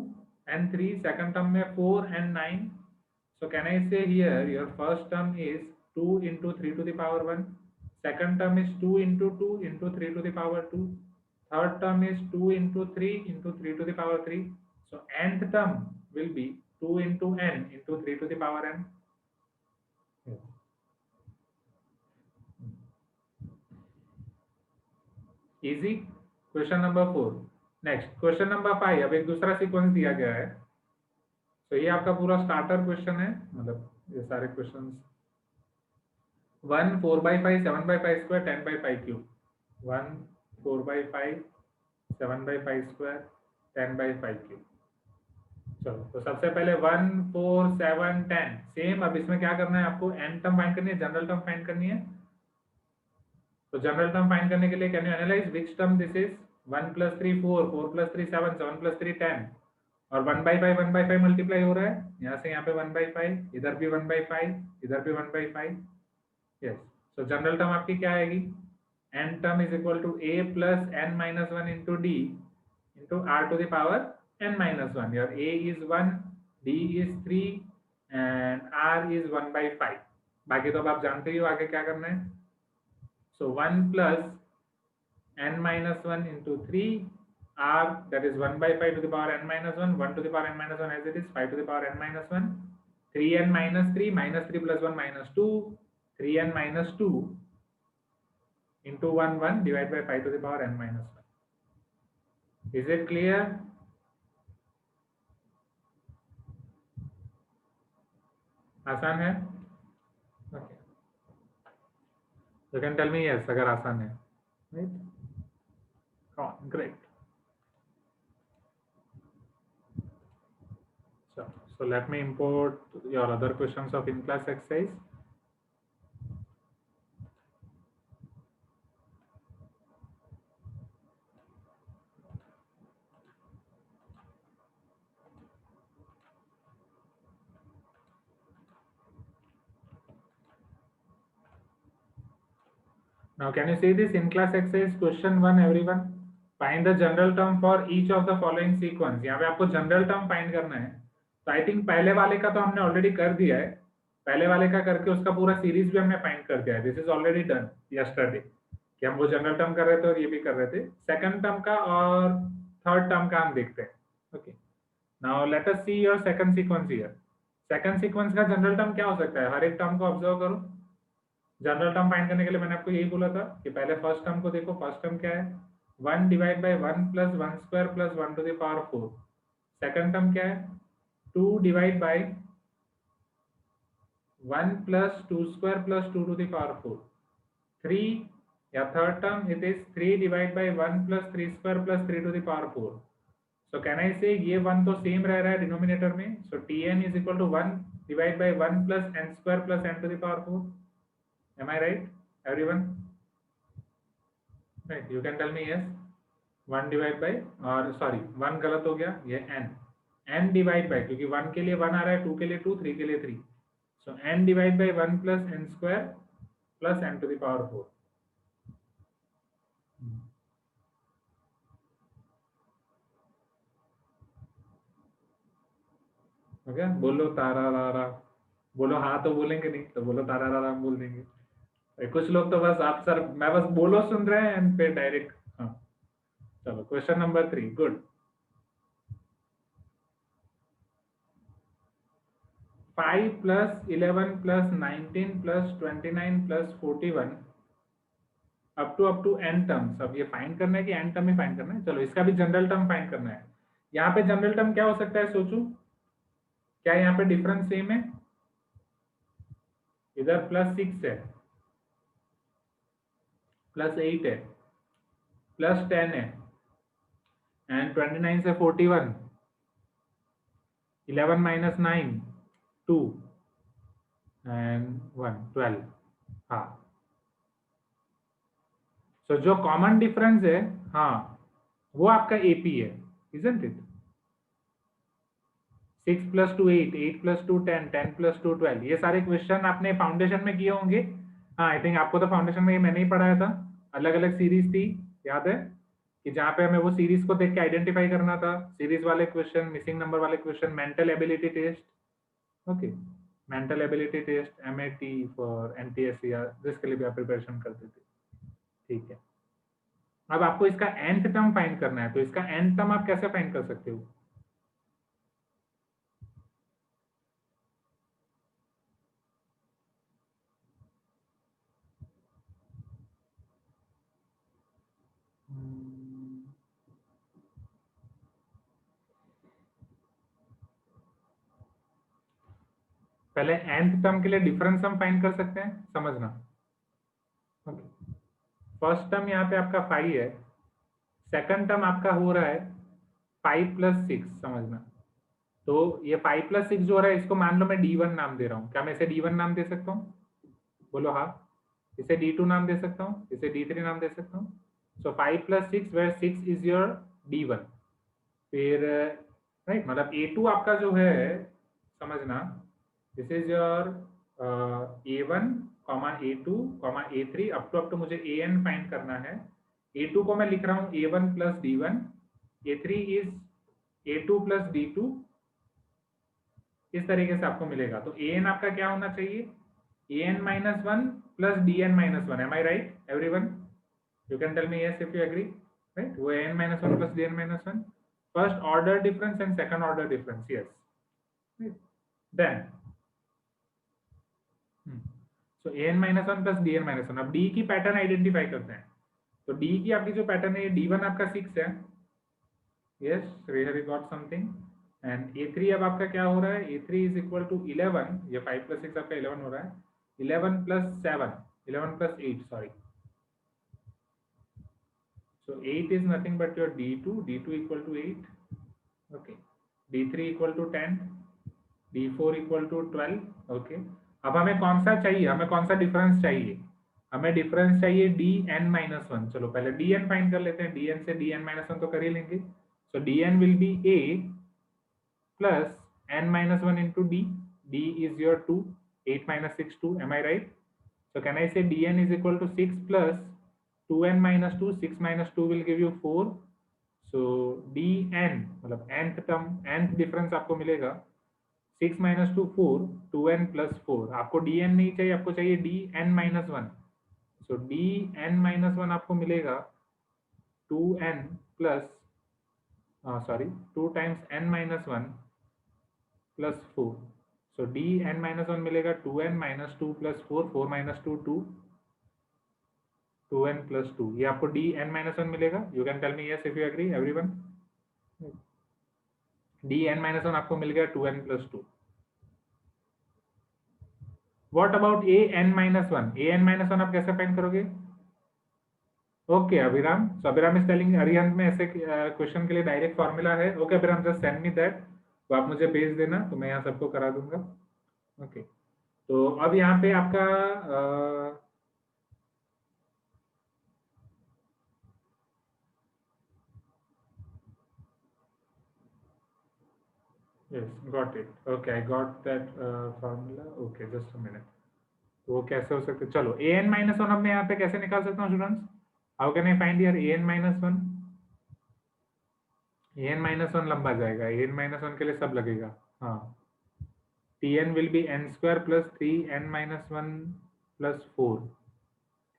and 3, सेकंड टर्म में 4 and 9। so can I say here your first term is 2 into 3 to the power 1, second term is 2 into 2 into 3 to the power 2, third term is 2 into 3 into 3 to the power 3। so nth term will be 2 into n into 3 to the power n। Easy. Question number 4। Next question number 5। अब एक दूसरा sequence दिया गया है। तो ये आपका पूरा स्टार्टर क्वेश्चन है, मतलब ये सारे क्वेश्चंस 1 4/5 7/5² 10/5³ 1 4/5 7/5² 10/5³। चलो, तो सबसे पहले 1 4 7 10 सेम। अब इसमें क्या करना है आपको? n टर्म फाइंड करनी है, जनरल टर्म फाइंड करनी है। तो जनरल टर्म फाइंड करने के लिए can you analyse which term this is? 1 + 3 4 4 + 3 7 7 + 3 10। और 1/5 मल्टीप्लाई हो रहा है यहाँ से यहाँ पे 1/5, इधर भी 1/5, इधर भी 1/5। यस, सो जनरल टर्म आपकी क्या आएगी? n term is equal to a + n - 1 into d into r to the power n - 1। your a is 1, d is 3 and r is 1/5। बाकी तो अब आप जानते ही हो आगे क्या करना है। so 1 + n - 1 into 3 r, that is 1 by 5 to the power n minus 1, 1 to the power n minus 1 as it is, 5 to the power n minus 1, 3n minus 3, minus 3 plus 1 minus 2, 3n minus 2 into 1 1 divided by 5 to the power n minus 1. Is it clear? आसान है? Okay. You can tell me yes अगर आसान है, right? Come on, great. So let me import your other questions of in-class exercise. Now can you see this in-class exercise question 1 everyone? Find the general term for each of the following sequence. यहाँ पे आपको general term find करना है. तो I think पहले वाले का तो हमने already कर दिया है. पहले वाले का करके उसका पूरा सीरीज भी हमने फाइंड कर दिया है. This is already done yesterday. कि हम वो जनरल टर्म कर रहे थे और ये भी कर रहे थे. सेकंड टर्म का और थर्ड टर्म का हम देखते हैं. Okay, now let us see your second sequence here. Second sequence का जनरल टर्म क्या हो सकता है? हर एक टर्म को ऑब्जर्व करो. जनरल टर्म फाइंड करने के लिए मैंने आपको यही बोला था कि पहले फर्स्ट टर्म को देखो. फर्स्ट टर्म क्या है? 1 divide by 1 plus 1 square plus 1 to the power 4. Second term क्या है? 2 divide by 1 plus 2 square plus 2 to the power 4. 3 या third term it is 3 divide by 1 plus 3 square plus 3 to the power 4. So can I say ये 1 तो same रह रहा है denominator में. So tn is equal to 1 divide by 1 plus n square plus n to the power 4. Am I right, everyone? Right, you can tell me yes. 1 divide bye, और sorry 1 गलत हो गया, ये n डिवाइड बाय, क्योंकि 1 के लिए 1 आ रहा है, 2 के लिए 2, 3 के लिए 3. So n divide by 1 plus n square plus n to the power 4. Okay, बोलो तारा रारा. बोलो हाँ तो बोलेंगे, नहीं तो बोलो तारा रारा हम बोल देंगे. कुछ लोग तो बस आप सर मैं बस बोलो सुन रहे हैं एंड फिर डायरेक्ट. हाँ चलो, question number 3. Good. 5 plus 11 plus 19 plus 29 plus 41 up to n terms. अब ये फाइंड करना है कि n टर्म ही फाइंड करना है. चलो इसका भी जनरल टर्म फाइंड करना है. यहाँ पे जनरल टर्म क्या हो सकता है? सोचो, क्या यहाँ पे डिफरेंस सेम है? इधर प्लस 6 है, प्लस 8 है, प्लस 10 है, एंड 29 से 41, 11 माइनस 9 2 एंड 1 12. हाँ, सो जो कॉमन डिफरेंस है, हाँ, वो आपका एपी है, isn't it? 6 plus 2 8, 8 plus 2 10, 10 plus 2 12. ये सारे क्वेश्चन आपने फाउंडेशन में किए होंगे. हाँ, आई थिंक आपको तो फाउंडेशन में ये मैंने ही पढ़ाया था. अलग अलग सीरीज थी, याद है? कि जहाँ पे हमें वो सीरीज को देख के आइडेंटिफाई करना था. सीरीज वाले क्वेश्चन, मिसिंग नंबर वाले question, mental ability test. Okay, mental ability test, MAT for NTSC जिसके लिए भी आप प्रिपरेशन करते थे. ठीक है, अब आपको इसका nth टर्म फाइंड करना है. तो इसका nth टर्म आप कैसे फाइंड कर सकते हो? पहले nth टर्म के लिए डिफरेंस हम फाइंड कर सकते हैं, समझना. ओके, फर्स्ट टर्म यहाँ पे आपका 5 है. सेकंड टर्म आपका हो रहा है 5 प्लस 6, समझना. तो ये 5 प्लस 6 जो हो रहा है, इसको मान लो मैं D1 नाम दे रहा हूँ. क्या मैं इसे D1 नाम दे सकता हूँ? बोलो हाँ. इसे D2 नाम दे सकता हूँ, इसे D3 नाम दे सकता हूँ. So 5 plus 6 where 6 is your D1. फिर राइट, मतलब A2 आपका जो है, समझना, this is your A1, A2, A3 up to मुझे AN फाइंड करना है. A2 को मैं लिख रहा हूँ A1 plus D1, A3 is A2 plus D2. इस तरीके से आपको मिलेगा. तो AN आपका क्या होना चाहिए? AN -1 plus DN -1. Am I right, everyone? You can tell me yes if you agree. right? वो an minus 1 plus dn minus 1, first order difference and second order difference, yes, right? Then so an minus 1 plus dn minus 1, अब d की pattern identify करते हैं। तो d की आपकी जो pattern है d1 आपका 6 है, yes, here we got something, and a3 अब आपका क्या हो रहा है, a3 is equal to 11, ये 5 plus 6 आपका 11 हो रहा है, 11 plus 7, 11 plus 8, sorry, so 8 is nothing but your d2 equal to 8, okay, d3 equal to 10, d4 equal to 12, okay। अब हमें कौन सा चाहिए, हमें कौन सा डिफरेंस चाहिए, हमें डिफरेंस चाहिए dn minus 1। चलो पहले dn फाइंड कर लेते हैं, dn से dn minus 1 तो कर ही लेंगे, so dn will be a plus n minus 1 into d is your 2, 8 minus 6 2, am I right? So can I say dn is equal to 6 plus 2n minus 2, 6 minus 2 will give you 4, so dn मतलब nth term nth difference आपको मिलेगा 6 minus 2 4, 2n plus 4, आपको dn नहीं चाहिए, आपको चाहिए dn minus 1, so dn minus 1 आपको मिलेगा 2n plus 2 times n minus 1 plus 4, so dn minus 1 मिलेगा 2n minus 2 plus 4, 4 minus 2 2, 2n plus 2, ये आपको dn minus 1 मिलेगा। You can tell me yes if you agree, everyone। dn minus 1 आपको मिल गया 2n plus 2। What about an minus 1? an minus 1 आप कैसे find करोगे? Okay Abhiram, so Abhiram is telling Arihant में ऐसे क्वेश्चन के लिए डायरेक्ट फॉर्मूला है। Okay Abhiram, just send me that, तो आप मुझे भेज देना तो मैं यहाँ सबको करा दूंगा। ओके तो अब यहाँ पे आपका yes got it, okay I got that formula. Okay just a minute, वो कैसे हो सकते, चलो an minus 1 अब मैं यहाँ पे कैसे निकाल सकता हूँ students? How can I find here an minus 1? an minus 1 लंबा जाएगा, an minus 1 के लिए सब लगेगा, हाँ। tn will be n square plus 3n minus 1 plus 4,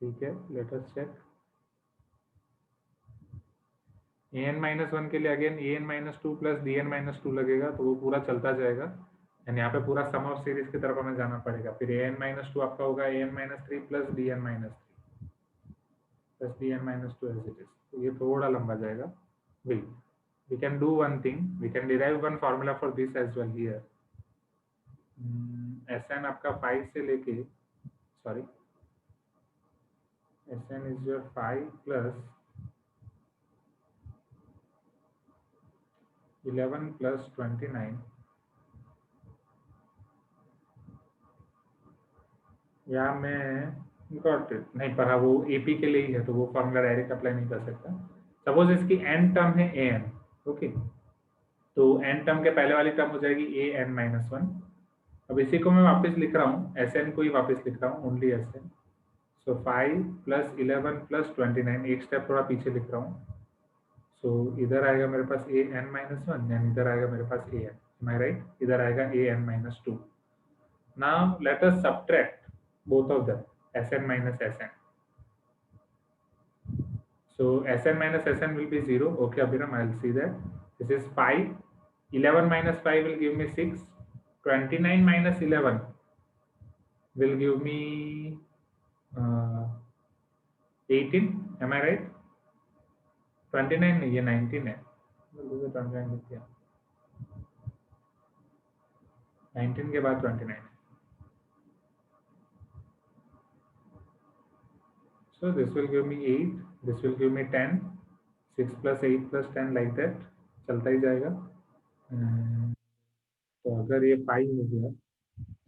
ठीक है, let us check। an minus 1 के लिए again an minus 2 plus dn minus 2 लगेगा, तो वो पूरा चलता जाएगा एंड यहाँ पे पूरा सम ऑफ सीरीज की तरफ हमें जाना पड़ेगा। फिर an minus 2 आपका होगा an minus 3 plus dn minus 3 plus dn minus 2 as it is, तो ये थोड़ा लंबा जाएगा। Wait, we can do one thing, we can derive one formula for this as well here। Sn आपका 5 से लेके, sorry Sn is your 5 plus 11 plus 29, या मैं गॉट इट नहीं पढ़ा, वो एपी के लिए ही है तो वो फॉर्मूला डायरेक्ट अप्लाई नहीं कर सकता। सपोज इसकी n टर्म है an, ओके, तो n टर्म के पहले वाली टर्म हो जाएगी an minus 1। अब इसी को मैं वापस लिख रहा हूँ, Sn को ही वापस लिख रहा हूँ, ओनली Sn। सो 5 plus 11 plus 29, एक स्टेप थोड़ा पीछे लिख रहा हूँ। सो इधर आएगा मेरे पास an minus 1 एंड इधर आएगा मेरे पास an, am I right? इधर आएगा an minus 2। Now let us subtract both of them, Sn minus Sn। So Sn minus Sn will be 0. Okay Abhiram, I'll see that. This is 5. 11 minus 5 will give me 6. 29 minus 11 will give me 18. Am I right? 29 नहीं, ये 19 है। 29 लिख दिया, 19 के बाद 29। So this will give me 8, this will give me 10, 6 plus 8 plus 10 like that, चलता ही जाएगा। तो अगर ये 5 हो गया,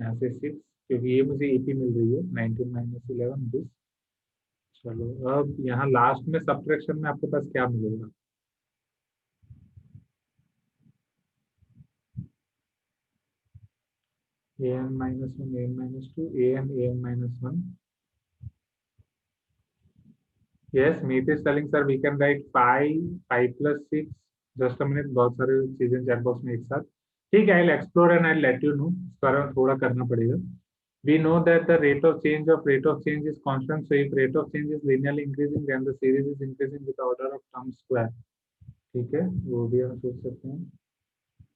यहाँ से 6, क्योंकि ये मुझे AP मिल रही है, 19 minus 11 दिस। चलो अब यहाँ लास्ट में सब्ट्रैक्शन में आपके पास क्या मिलेगा? an minus 1, an minus 2, an minus 1। Yes, Meet is telling sir we can write 5 plus 6। Just a minute, बहुत सारे चीजें चैट बॉक्स में एक साथ। ठीक है, I'll explore and I'll let you know। इस बारे में थोड़ा करना पड़ेगा। we know that the rate of change is constant, so if rate of change is linearly increasing then the series is increasing with the order of term square. ठीक है, वो भी हम सोच सकते हैं.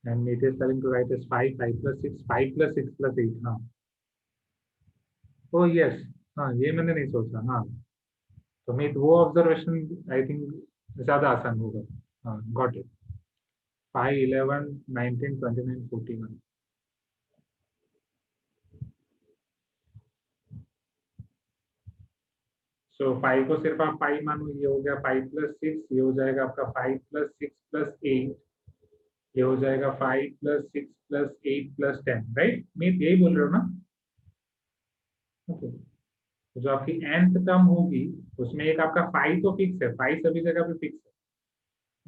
And it is telling to write as 5 plus 6 plus 8. हाँ. Oh yes. हाँ, ये मैंने नहीं सोचा. हाँ, तो मीट वो ऑब्जर्वेशन आई थिंक ज्यादा आसान होगा. हाँ, गॉट इट. 5 11 19 29 41. सो 5 को सिर्फ आप 5 मानो, ये हो गया 5 plus 6, ये हो जाएगा आपका 5 plus 6 plus 8, ये हो जाएगा 5 plus 6 plus 8 plus 10, right? Meet यही बोल रहे हो ना? ओके. तो जो आपकी nth टर्म होगी उसमें एक आपका 5 तो फिक्स है, 5 सभी जगह पे फिक्स है.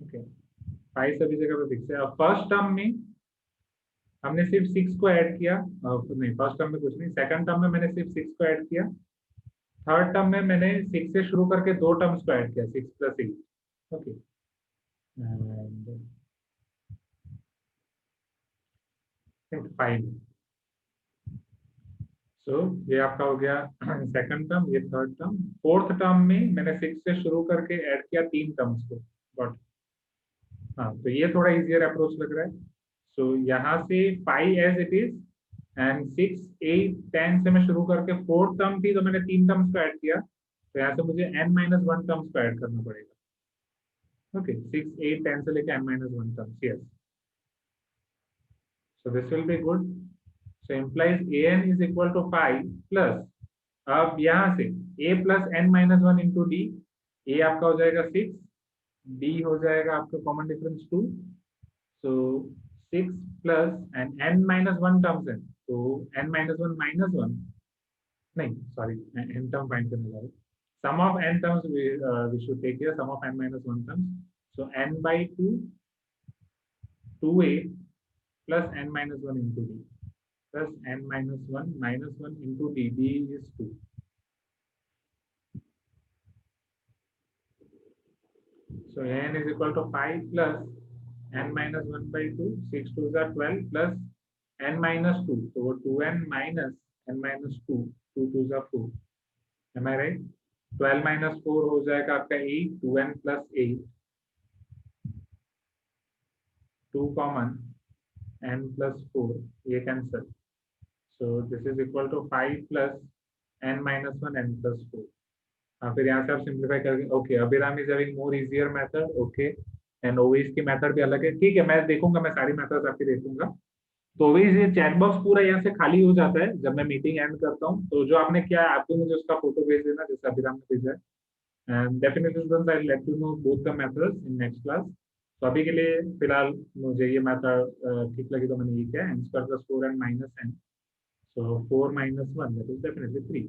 ओके, 5 सभी जगह पे फिक्स है. अब फर्स्ट टर्म में हमने सिर्फ 6 को ऐड किया. नहीं, फर्स्ट टर्म में कुछ नहीं, सेकंड टर्म में मैंने सिर्फ 6 को ऐड किया. थर्ड टर्म में मैंने 6 से शुरू करके दो टर्म्स को ऐड किया, 6 plus 8. Okay, and 5. सो ये आपका हो गया सेकंड टर्म, ये थर्ड टर्म. फोर्थ टर्म में मैंने 6 से शुरू करके ऐड किया तीन टर्म्स को. गॉट. हाँ, तो ये थोड़ा इजियर अप्रोच लग रहा है. सो यहाँ से 5 एज इट इज एंड 6 8 10 से मैं शुरू करके फोर्थ टर्म थी तो मैंने तीन टर्म्स को ऐड किया, तो यहाँ से मुझे n-1 टर्म्स को ऐड करना पड़ेगा. ओके, 6 8 10 से लेके n-1 terms. Yes, so this will be good. So implies an is equal to 5 plus, अब यहाँ से a plus n-1 into d. a आपका हो जाएगा 6, d हो जाएगा आपका common difference 2. so 6 plus and n-1 terms है, तो n-1 minus 1, नहीं सॉरी, n टर्म फाइंड करने वाले. sum of n terms we should take here, sum of n-1 terms. So n by 2 2a plus n-1 into d plus n-1 minus 1 into d. d is 2. So n is equal to 5 plus n-1 by 2. 6 2s are 12 plus n minus 2. So 2n minus n minus 2. 2 2s are 4. Am I right? 12 minus 4 हो जाएगा आपका 8. 2n plus 8. 2 common, n plus 4, ये cancel. So this is equal to 5 plus n minus 1 n plus 4. फिर यहाँ से आप simplify करके, okay, Abhiram is having more easier method. Okay, and Owais की मेथड भी अलग है. ठीक है, मैं देखूंगा, मैं सारी मेथड्स आपकी देखूंगा. तो ओवेस ये चैट बॉक्स पूरा यहाँ से खाली हो जाता है जब मैं मीटिंग एंड करता हूँ. तो जो आपने किया है आपको मुझे उसका फोटो भेज देना जैसे अभिराम ने भेजा है. And definitely students, I let you know both the methods in next class. तो अभी के लिए फिलहाल मुझे ये मेथड ठीक लगी तो मैंने ये किया, n square plus 4 and minus n. So 4 minus 1, that is definitely 3.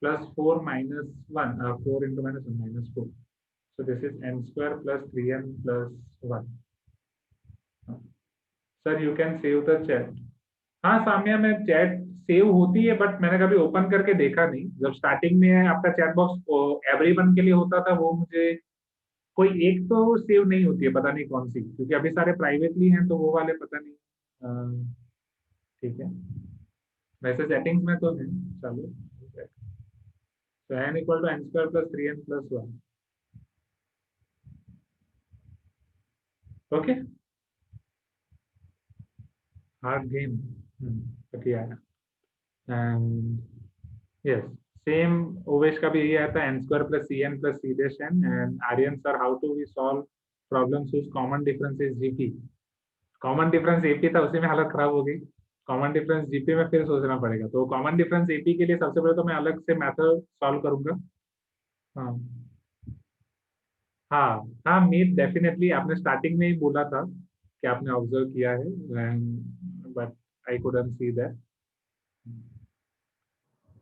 Plus 4 minus 1, 4 into minus 1 minus 4. So this is n square plus 3n plus 1. Sir, you can save the chat. हाँ साम्या, में chat save होती है but मैंने कभी open करके देखा नहीं. जब स्टार्टिंग में आपका चैट बॉक्स एवरीवन के लिए होता था, वो मुझे कोई एक तो सेव नहीं होती है, पता नहीं कौन सी, क्योंकि अभी सारे प्राइवेटली हैं तो वो वाले पता नहीं. ठीक है, वैसे सेटिंग्स में तो है. चलो, so n equal to n square plus 3n plus 1. Okay, hard game. but yeah, and yes, same Owais का भी यही आता है, n square plus cn plus c dash n. and Aryan sir, how to we solve problems whose common difference is gp. Common difference AP था, उसी में हालत खराब हो गई. कॉमन डिफरेंस जीपी में फिर सोचना पड़ेगा. तो कॉमन डिफरेंस एपी के लिए सबसे पहले तो मैं अलग से मेथड सॉल्व करूंगा. हाँ हाँ हाँ, मीट डेफिनेटली आपने स्टार्टिंग में ही बोला था कि आपने ऑब्जर्व किया है, but I couldn't see that.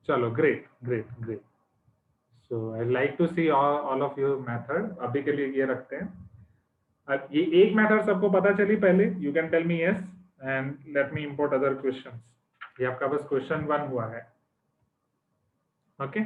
चलो, great great great. So I like to see all of your method. अभी के लिए ये रखते हैं. अब ये एक मेथड सबको पता चली पहले, you can tell me yes and let me import other questions. ये आपका बस क्वेश्चन 1 हुआ है. Okay,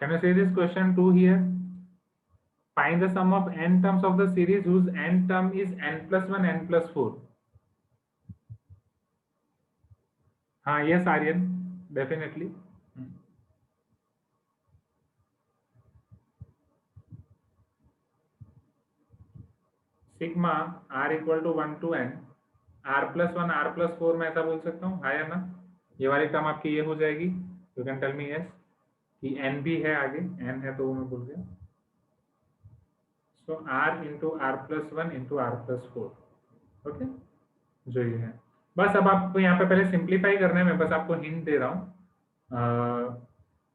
Can you see this question 2 here? Find the sum of n terms of the series whose n term is n plus 1 n plus 4. हाँ, yes Aryan, definitely. Sigma r equal to 1 to n r plus 1 r plus 4 मैं ऐसा बोल सकता हूँ, हाँ या ना? ये वाली टर्म आपकी ये हो जाएगी. You can tell me yes कि n भी है आगे, n है तो वो मैं भूल गया. So r into are plus 1 into are plus 4. Okay, जो ये है. बस अब आपको यहाँ पे पहले सिंप्लीफाई करना है, मैं बस आपको हिंट दे रहा हूँ.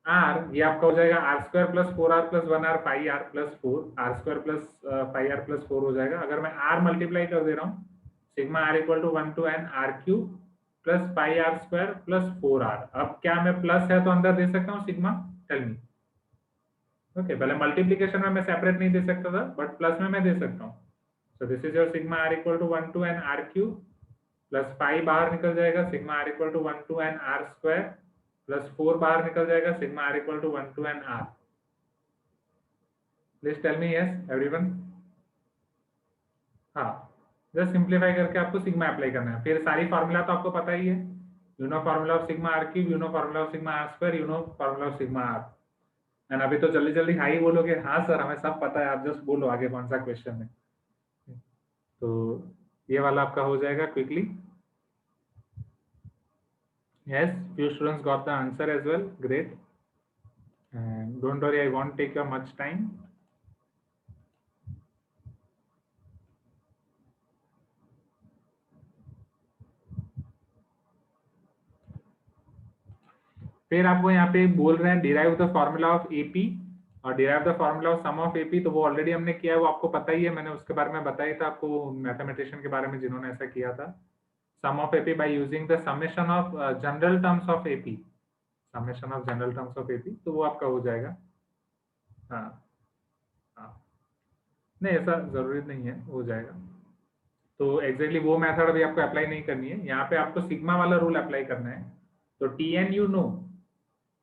r ये आपका हो जाएगा r square plus 4r plus 1r pi r plus 4, r square plus pi r plus 4 हो जाएगा. अगर मैं r मल्टीप्लाई कर दे रहा हूँ, sigma r equal to 1 to n r cube plus pi r square plus 4r. अब क्या मैं प्लस है तो अंदर दे सकता हूँ सिग्मा? Tell me. ओके, पहले मल्टीप्लीकेशन में मैं सेपरेट नहीं दे सकता था, बट प्लस में मैं दे सकता हूँ. So this is your sigma r equal to 1 to n r cube plus pi बाहर निकल जाएगा, sigma r equal to 1 to n r square plus 4 बाहर निकल जाएगा, sigma r equal to 1 to n r. Please tell me yes everyone. हाँ, just simplify करके आपको sigma apply करना है. फिर सारी फार्मूला तो आपको पता ही है. You know formula of sigma r cube, you know formula of sigma r square, you know formula of sigma r. And अभी तो जल्दी जल्दी हाई बोलोगे, हाँ सर हमें सब पता है, आप जस्ट बोलो आगे कौन सा क्वेश्चन है. तो ये वाला आपका हो जाएगा quickly. Yes, few students got the answer as well. Great. And don't worry, I won't take your much time. फिर आपको यहाँ पे बोल रहे हैं derive the formula of AP और derive the formula of sum of AP. तो वो ऑलरेडी हमने किया है, वो आपको पता ही है, मैंने उसके बारे में बताया था आपको मैथमेटिशियन के बारे में जिन्होंने ऐसा किया था. Sum of AP by using the summation of general terms of AP, summation of general terms of AP. तो वो आपका हो जाएगा. हाँ हाँ, नहीं ऐसा जरूरी नहीं है, हो जाएगा. तो एग्जैक्टली वो मेथड अभी आपको अप्लाई नहीं करनी है, यहाँ पे आपको सिग्मा वाला रूल अप्लाई करना है. तो T N you know,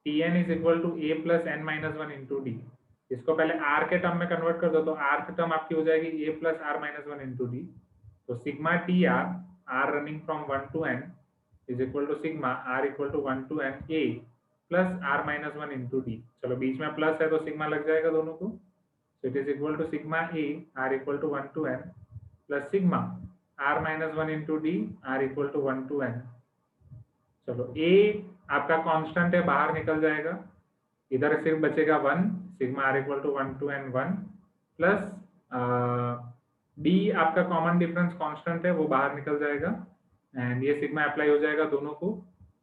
T N is equal to A plus N minus one into D. इसको पहले आर के टर्म में कन्वर्ट कर दो, तो आर की टर्म आपकी हो जाएगी a plus r minus one into d. तो sigma t r, r running from 1 to n is equal to sigma r equal to 1 to n a plus r minus one into d. चलो बीच में plus है तो sigma लग जाएगा दोनों को. So it is equal to sigma a r equal to 1 to n plus sigma r minus 1 into d r equal to 1 to n. चलो a आपका कांस्टेंट है, बाहर निकल जाएगा, इधर सिर्फ बचेगा 1, sigma r equal to 1 to n 1 plus d आपका कॉमन डिफरेंस कांस्टेंट है, वो बाहर निकल जाएगा एंड ये सिग्मा अप्लाई हो जाएगा दोनों को.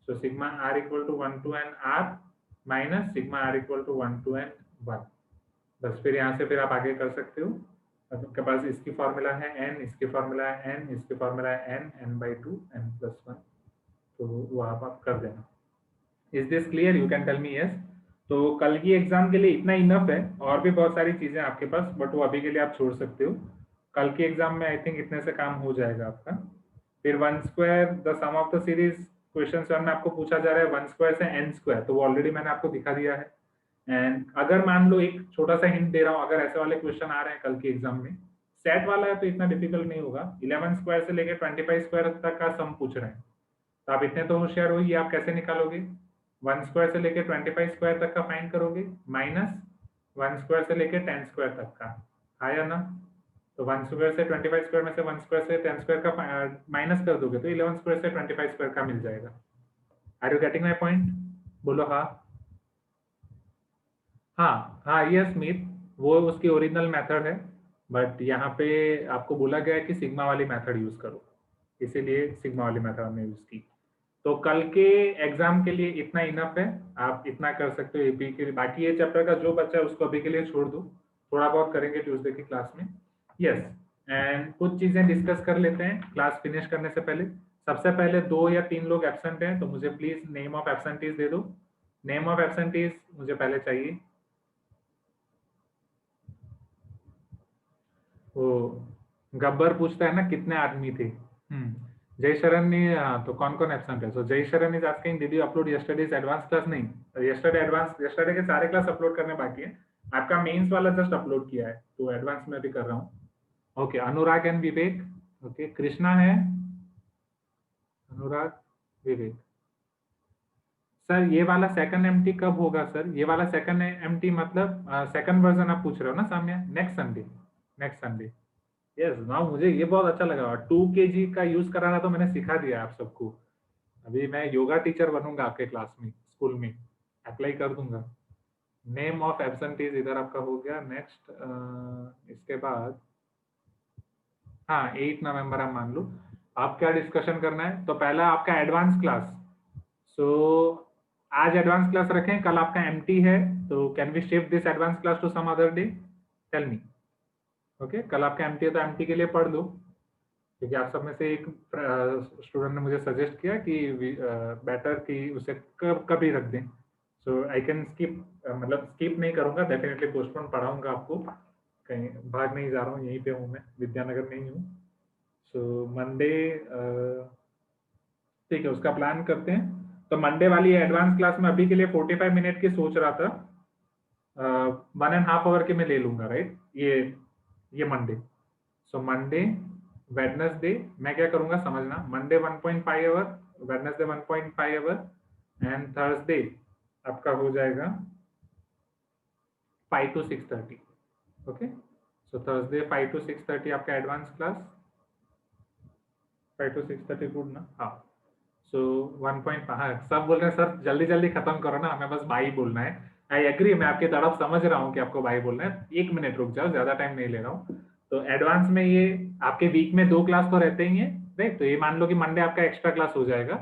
So sigma r equal to 1 to n r minus sigma r equal to 1 to n 1. बस फिर यहाँ से फिर आप आगे कर सकते हो. आपके पास इसकी फॉर्मूला है n, इसकी फॉर्मूला है n, इसकी फॉर्मूला है n, n/2 n plus 1. तो वो आप कर देना. Is this clear? You can tell me yes. तो कल की एग्जाम के लिए इतना इनफ है, और भी बहुत सारी चीजें आपके पास, बट वो अभी के लिए आप छोड़ सकते हो. कल के एग्जाम में आई थिंक इतने से काम हो जाएगा आपका. फिर 1 square the sum of the series question 7 में आपको पूछा जा रहा है 1 स्क्वायर से n स्क्वायर, तो वो ऑलरेडी मैंने आपको दिखा दिया है. एंड अगर मान लो एक छोटा सा हिंट दे रहा हूँ, अगर ऐसे वाले क्वेश्चन आ रहे हैं कल के एग्जाम में, सेट वाला है तो इतना डिफिकल्ट नहीं होगा. 11 स्क्वायर से लेकर 25 स्क्वायर तक का सम पूछ रहे हैं, तो आप इतने तो होशियार हो, ये आप कैसे निकालोगे? 1 स्क्वायर से लेकर 25 स्क्वायर तक का फाइंड करोगे, माइनस 1 स्क्वायर से लेकर 10 स्क्वायर तक का, आया ना? तो 1 स्क्वायर से 25 स्क्वायर में से 1 स्क्वायर से 10 स्क्वायर का माइनस कर दोगे तो 11 स्क्वायर से 25 स्क्वायर का मिल जाएगा. Are you getting my point? बोलो हाँ. हाँ हाँ, ये स्मिथ वो उसकी ओरिजिनल मेथड है, बट यहाँ पे आपको बोला गया है कि सिग्मा वाली मेथड यूज करो, इसीलिए सिग्मा वाली मेथड हमने यूज की. तो कल के एग्जाम के लिए इतना इनफ है, आप इतना कर सकते हो एपी के लिए. बाकी ये चैप्टर का जो बच्चा है उसको अभी के लिए छोड़ दो, थोड़ा बहुत करेंगे ट्यूसडे की क्लास में. यस, एंड कुछ चीजें डिस्कस कर लेते हैं क्लास फिनिश करने से पहले. सबसे पहले 2 या 3 लोग एब्सेंट हैं, तो मुझे प्लीज नेम ऑफ एब्सेंटीज दे दो. नेम ऑफ एब्सेंटीज मुझे पहले चाहिए. वो गब्बर पूछता है ना कितने आदमी थे. जय शरण ने, हाँ, तो कौन कौन एब्सेंट है? सो जय शरण is asking did you upload yesterday's advance class? नहीं, यस्टरडे के सारे क्लास अपलोड करने बाकी है। आपका मेंस वाला जस्ट अपलोड किया है, तो एडवांस में भी कर रहा हूँ। Okay, Anurag and Vivek. Okay, Krishna है, अनुराग, विवेक। सर ये वाला सेकंड एमटी कब होगा सर? ये वाला सेकंड एमटी मतलब सेकंड वर्जन आप पूछ रहे हो ना सामने? Next Sunday, next Sunday. Yes now मुझे ये बहुत अच्छा लगा, 2 kg का यूज कराना तो मैंने सिखा दिया आप सबको। अभी मैं योगा टीचर बनूंगा आपके क्लास में, स्कूल में अप्लाई कर दूंगा। नेम ऑफ एब्सेंटीज इधर आपका हो गया। नेक्स्ट इसके बाद, हाँ 8 नवंबर आप मान लो। आप क्या डिस्कशन करना है? तो पहला आपका एडवांस क्लास। सो आज एडवांस क्लास रखें, कल आपका एमटी है, तो can we shift this advance class to some other day? Tell me. Okay, कल आपका एमटी है तो एमटी के लिए पढ़ लो, क्योंकि आप सब में से एक स्टूडेंट ने मुझे सजेस्ट किया कि बेटर कि उसे कभी रख दें। सो आई कैन स्किप, मतलब स्किप नहीं करूंगा, डेफिनेटली पोस्टपोन पढ़ाऊंगा आपको। कहीं भाग नहीं जा रहा हूँ, यहीं पे हूँ मैं, विद्यानगर में ही हूँ। सो मंडे, ठीक है, उसका प्लान करते हैं। तो मंडे वाली एडवांस क्लास में अभी के लिए 45 मिनट की सोच रहा था, 1.5 आवर की मैं ले लूंगा, राइट? ये मंडे। सो मंडे, वेडनेसडे मैं क्या करूंगा समझना, Monday 1.5 hour, Wednesday 1.5 hour and Thursday आपका हो जाएगा 5 to 6:30। Okay, so Thursday 5 to 6:30 आपका एडवांस क्लास। 5 to 6:30 गुड ना? हाँ। सो 1. हाँ, सब बोल रहे हैं सर जल्दी जल्दी खत्म करो ना, हमें बस बाई बोलना है। आई एग्री, मैं आपकी तरफ समझ रहा हूँ कि आपको बाई बोलना है। 1 मिनट रुक जाओ, ज्यादा टाइम नहीं ले रहा हूँ। तो एडवांस में ये आपके वीक में 2 क्लास तो रहते ही हैं, राइट? तो ये मान लो कि मंडे आपका एक्स्ट्रा क्लास हो जाएगा,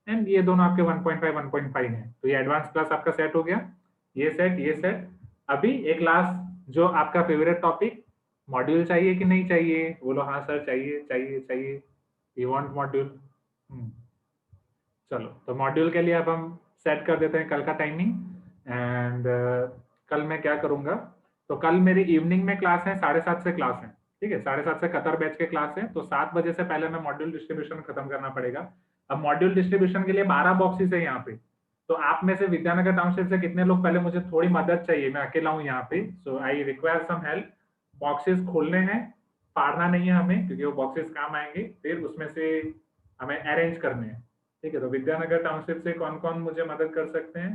एंड ये दोनों आपके 1.5 है। तो ये एडवांस क्लास आपका सेट हो गया, ये सेट, ये सेट। अभी एक लास्ट, जो आपका फेवरेट टॉपिक, मॉड्यूल चाहिए कि नहीं चाहिए? बोलो हाँ सर, चाहिए चाहिए चाहिए, यू वांट मॉड्यूल। चलो, तो मॉड्यूल के लिए अब हम सेट कर देते हैं कल का टाइमिंग। एंड कल मैं क्या करूंगा, तो कल मेरी इवनिंग में क्लास है, 7:30 से क्लास है, ठीक है? 7:30 से कतर बैच के क्लास है, तो 7 बजे से पहले मैं मॉड्यूल डिस्ट्रीब्यूशन खत्म करना पड़ेगा। अब मॉड्यूल डिस्ट्रीब्यूशन के लिए 12 बॉक्सेस है यहाँ पे। तो आप में से विद्यानगर टाउनशिप से कितने लोग, पहले मुझे थोड़ी मदद चाहिए, मैं अकेला हूँ यहाँ पे, so I require some help. Boxes खोलने हैं, फाड़ना नहीं है हमें, क्योंकि वो बॉक्सेस काम आएंगे, फिर उसमें से हमें अरेंज करने हैं, ठीक है? तो विद्यानगर टाउनशिप से कौन कौन मुझे मदद कर सकते हैं?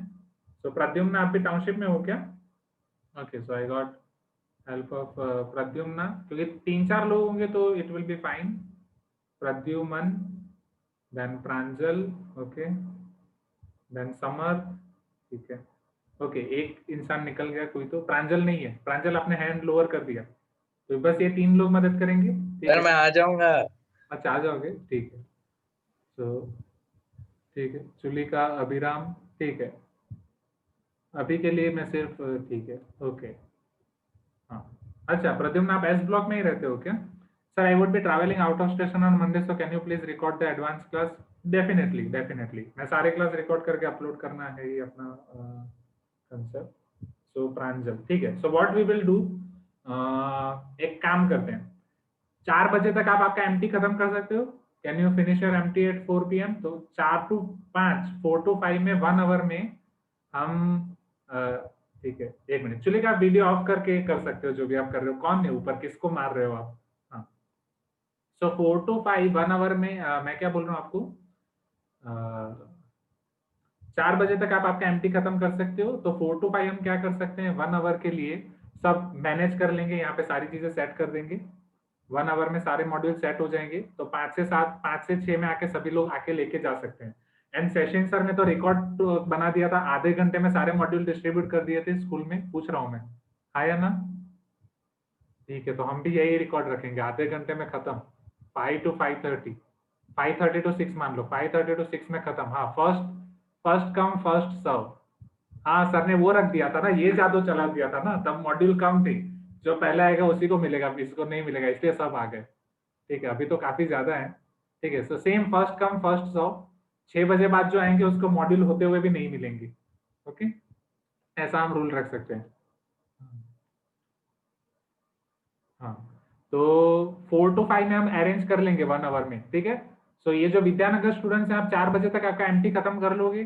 तो प्रद्युम्न, आप भी टाउनशिप में हो क्या? Okay, so I got help of Pradyumna, क्योंकि 3-4 लोग होंगे तो it will be fine. Pradyumna, then Pranjal, okay, then Samar, ठीक है। ओके, एक इंसान निकल गया कोई, तो प्रांजल नहीं है, प्रांजल आपने हैंड लोअर कर दिया। तो बस ये 3 लोग मदद करेंगे, ठीक सर है? मैं आ जाऊंगा। अच्छा, आ जाओगे, ठीक है। तो ठीक है, चुलिका, अभिराम, ठीक है। अभी के लिए मैं सिर्फ, ठीक है, ओके, हाँ। अच्छा प्रद्युम्न, आप एस ब्लॉक में ही रहते हो क्या? Sir I would be travelling out of station on Monday, so can you please record the advance class? Definitely, definitely, मैं सारे क्लास रिकॉर्ड करके अपलोड करना है, ये अपना कंसेप्ट। सो प्रांजल, ठीक है। So what we will do, एक काम करते हैं, 4 बजे तक आप आपका एमटी खत्म कर सकते हो। Can you finish your MT at 4 PM? तो 4 to 5, 4 to 5 में 1 आवर में हम, ठीक है, 1 मिनट, चलिए आप वीडियो ऑफ करके कर सकते हो जो भी आप कर रहे हो। कौन है ऊपर, किसको मार रहे हो आप? हाँ, सो 4 to 5 1 आवर में, मैं क्या बोल रहा हूँ आपको, 4 बजे तक आप आपका एमटी खत्म कर सकते हो। तो 4 to 5 हम क्या कर सकते हैं, 1 आवर के लिए सब मैनेज कर लेंगे, यहाँ पे सारी चीजें सेट कर देंगे। 1 आवर में सारे मॉड्यूल सेट हो जाएंगे, तो 5 से 7, 5 से 6 में आके सभी लोग आके लेके जा सकते हैं। एंड सेशन सर ने तो रिकॉर्ड बना दिया था, आधे घंटे में सारे मॉड्यूल डिस्ट्रीब्यूट कर दिए थे स्कूल में, पूछ रहा हूँ मैं, आया ना? ठीक है, तो हम भी यही रिकॉर्ड रखेंगे, आधे घंटे में खत्म, 5 to 5:30, 5:30 to 6 मान लो, 5:30 to 6 में खत्म। हाँ, first first come first serve. हाँ, सर ने वो रख दिया था ना, ये जादू चला दिया था ना, तब मॉड्यूल कम थे, जो पहले आएगा उसी को मिलेगा, इसको नहीं मिलेगा, इसलिए सब आ गए। ठीक है, अभी तो काफी ज्यादा है। ठीक है, so same first come first serve, 6 बजे बाद जो आएंगे उसको मॉड्यूल होते हुए भी नहीं मिलेंगे। ओके, ऐसा हम रूल रख सकते हैं। हाँ, तो 4 to 5 में हम अरेंज कर लेंगे 1 आवर में, ठीक है? सो ये जो विद्यानगर स्टूडेंट्स हैं, आप 4 बजे तक आपका एमटी खत्म कर लोगे।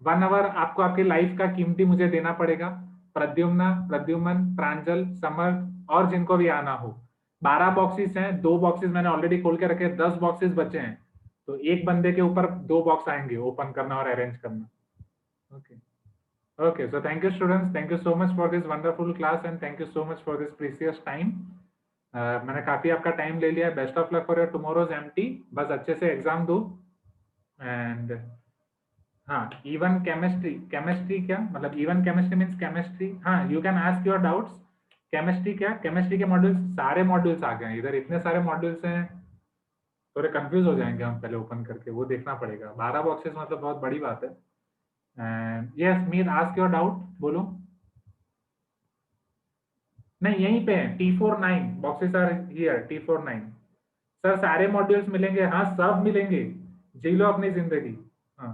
1 आवर आपको आपके लाइफ का कीमती मुझे देना पड़ेगा। प्रद्युमन, प्रांजल, समर्थ और जिनको भी आना हो। 12 बॉक्सेस हैं, 2 बॉक्सेस मैंने ऑलरेडी खोल के रखे, 10 बॉक्सेस बचे हैं। तो एक बंदे के ऊपर 2 बॉक्स आएंगे ओपन करना और अरेंज करना। Okay okay, so thank you students, thank you so much for this wonderful class and thank you so much for this precious time. मैंने काफी आपका टाइम ले लिया। Best of luck for your tomorrow's MT. बस अच्छे से exam दो। And हाँ, इवन केमिस्ट्री क्या मतलब, इवन केमिस्ट्री मीन्स केमिस्ट्री। हाँ, you can ask your doubts. Chemistry क्या, केमिस्ट्री के मॉड्यूल्स, सारे मॉड्यूल्स आ गए हैं इधर, इतने सारे मॉड्यूल्स हैं, थोड़े कंफ्यूज हो जाएंगे हम पहले ओपन करके, वो देखना पड़ेगा। 12 बॉक्सेस मतलब बहुत बड़ी बात है। And yes Mir, ask your doubt, बोलो। नहीं, यहीं पे है, T49 boxes are here, T49। Sir सारे मॉड्यूल्स मिलेंगे? हाँ सब मिलेंगे, जी लो अपनी जिंदगी। हाँ,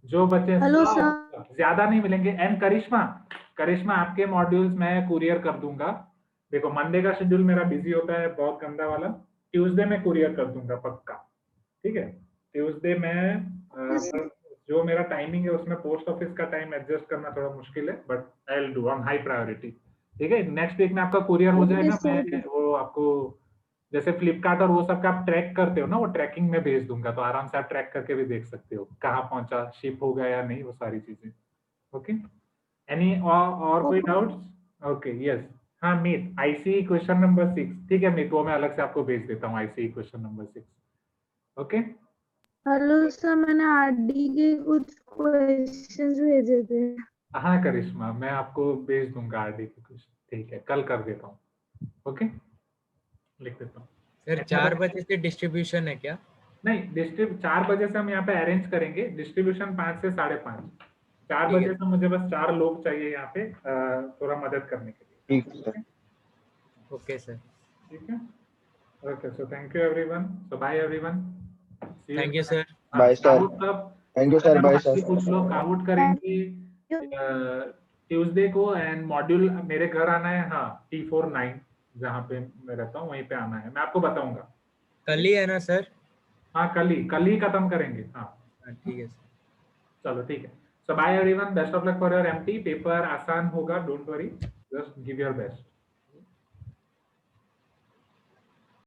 जो बच्चे हेलो सब, ज्यादा नहीं मिलेंगे। एंड करिश्मा आपके मॉड्यूल्स मैं कुरियर कर दूंगा। देखो मंडे का शेड्यूल मेरा बिजी होता है बहुत गंदा वाला, ट्यूसडे में कुरियर कर दूंगा पक्का, ठीक है। ट्यूसडे में जो मेरा टाइमिंग है उसमें पोस्ट ऑफिस का टाइम एडजस्ट करना थोड़ा मुश्किल है, but I will do on high priority, ठीक है। नेक्स्ट वीक में आपका कुरियर हो जाएगा। मैं वो आपको जैसे फ्लिपकार्ट और वो सब का आप ट्रैक करते हो ना, वो ट्रैकिंग में भेज दूंगा, तो आराम से आप ट्रैक करके भी देख सकते हो कहाँ पहुंचा, शिप हो गया या नहीं, वो सारी चीजें। ओके, एनी और कोई डाउट्स? ओके यस, हाँ मीत, आईसी क्वेश्चन नंबर 6, ठीक है मीत, वो मैं अलग से आपको भेज देता हूँ, IC question number 6। Okay hello sir, मैंने आरडी के कुछ क्वेश्चंस भेजे थे। हाँ करिश्मा, मैं आपको भेज दूंगा आरडी के क्वेश्चन, ठीक है, कल कर देता हूँ। ओके, लिख देता हूँ। सर 4 बजे से डिस्ट्रीब्यूशन है क्या? नहीं, 4 बजे से हम यहाँ पे अरेंज करेंगे, डिस्ट्रीब्यूशन 5 से 5:30। 4 ठीक है। बजे से मुझे बस 4 लोग चाहिए यहाँ पे थोड़ा मदद करने के लिए। ठीक है। ओके सर, ठीक है, okay, so thank you everyone, so bye everyone, thank you sir. Bye sir, thank you sir, bye sir. कुछ लोग आउट करेंगे ट्यूसडे को, एंड मॉड्यूल मेरे घर आना है, हाँ T49 जहाँ पे मैं रहता हूँ वहीं पे आना है, मैं आपको बताऊंगा। कल ही है ना सर? हाँ कल ही खत्म करेंगे। हाँ ठीक है सर। चलो ठीक है, so bye everyone, best of luck for your MT. Paper आसान होगा, don't worry, just give your best.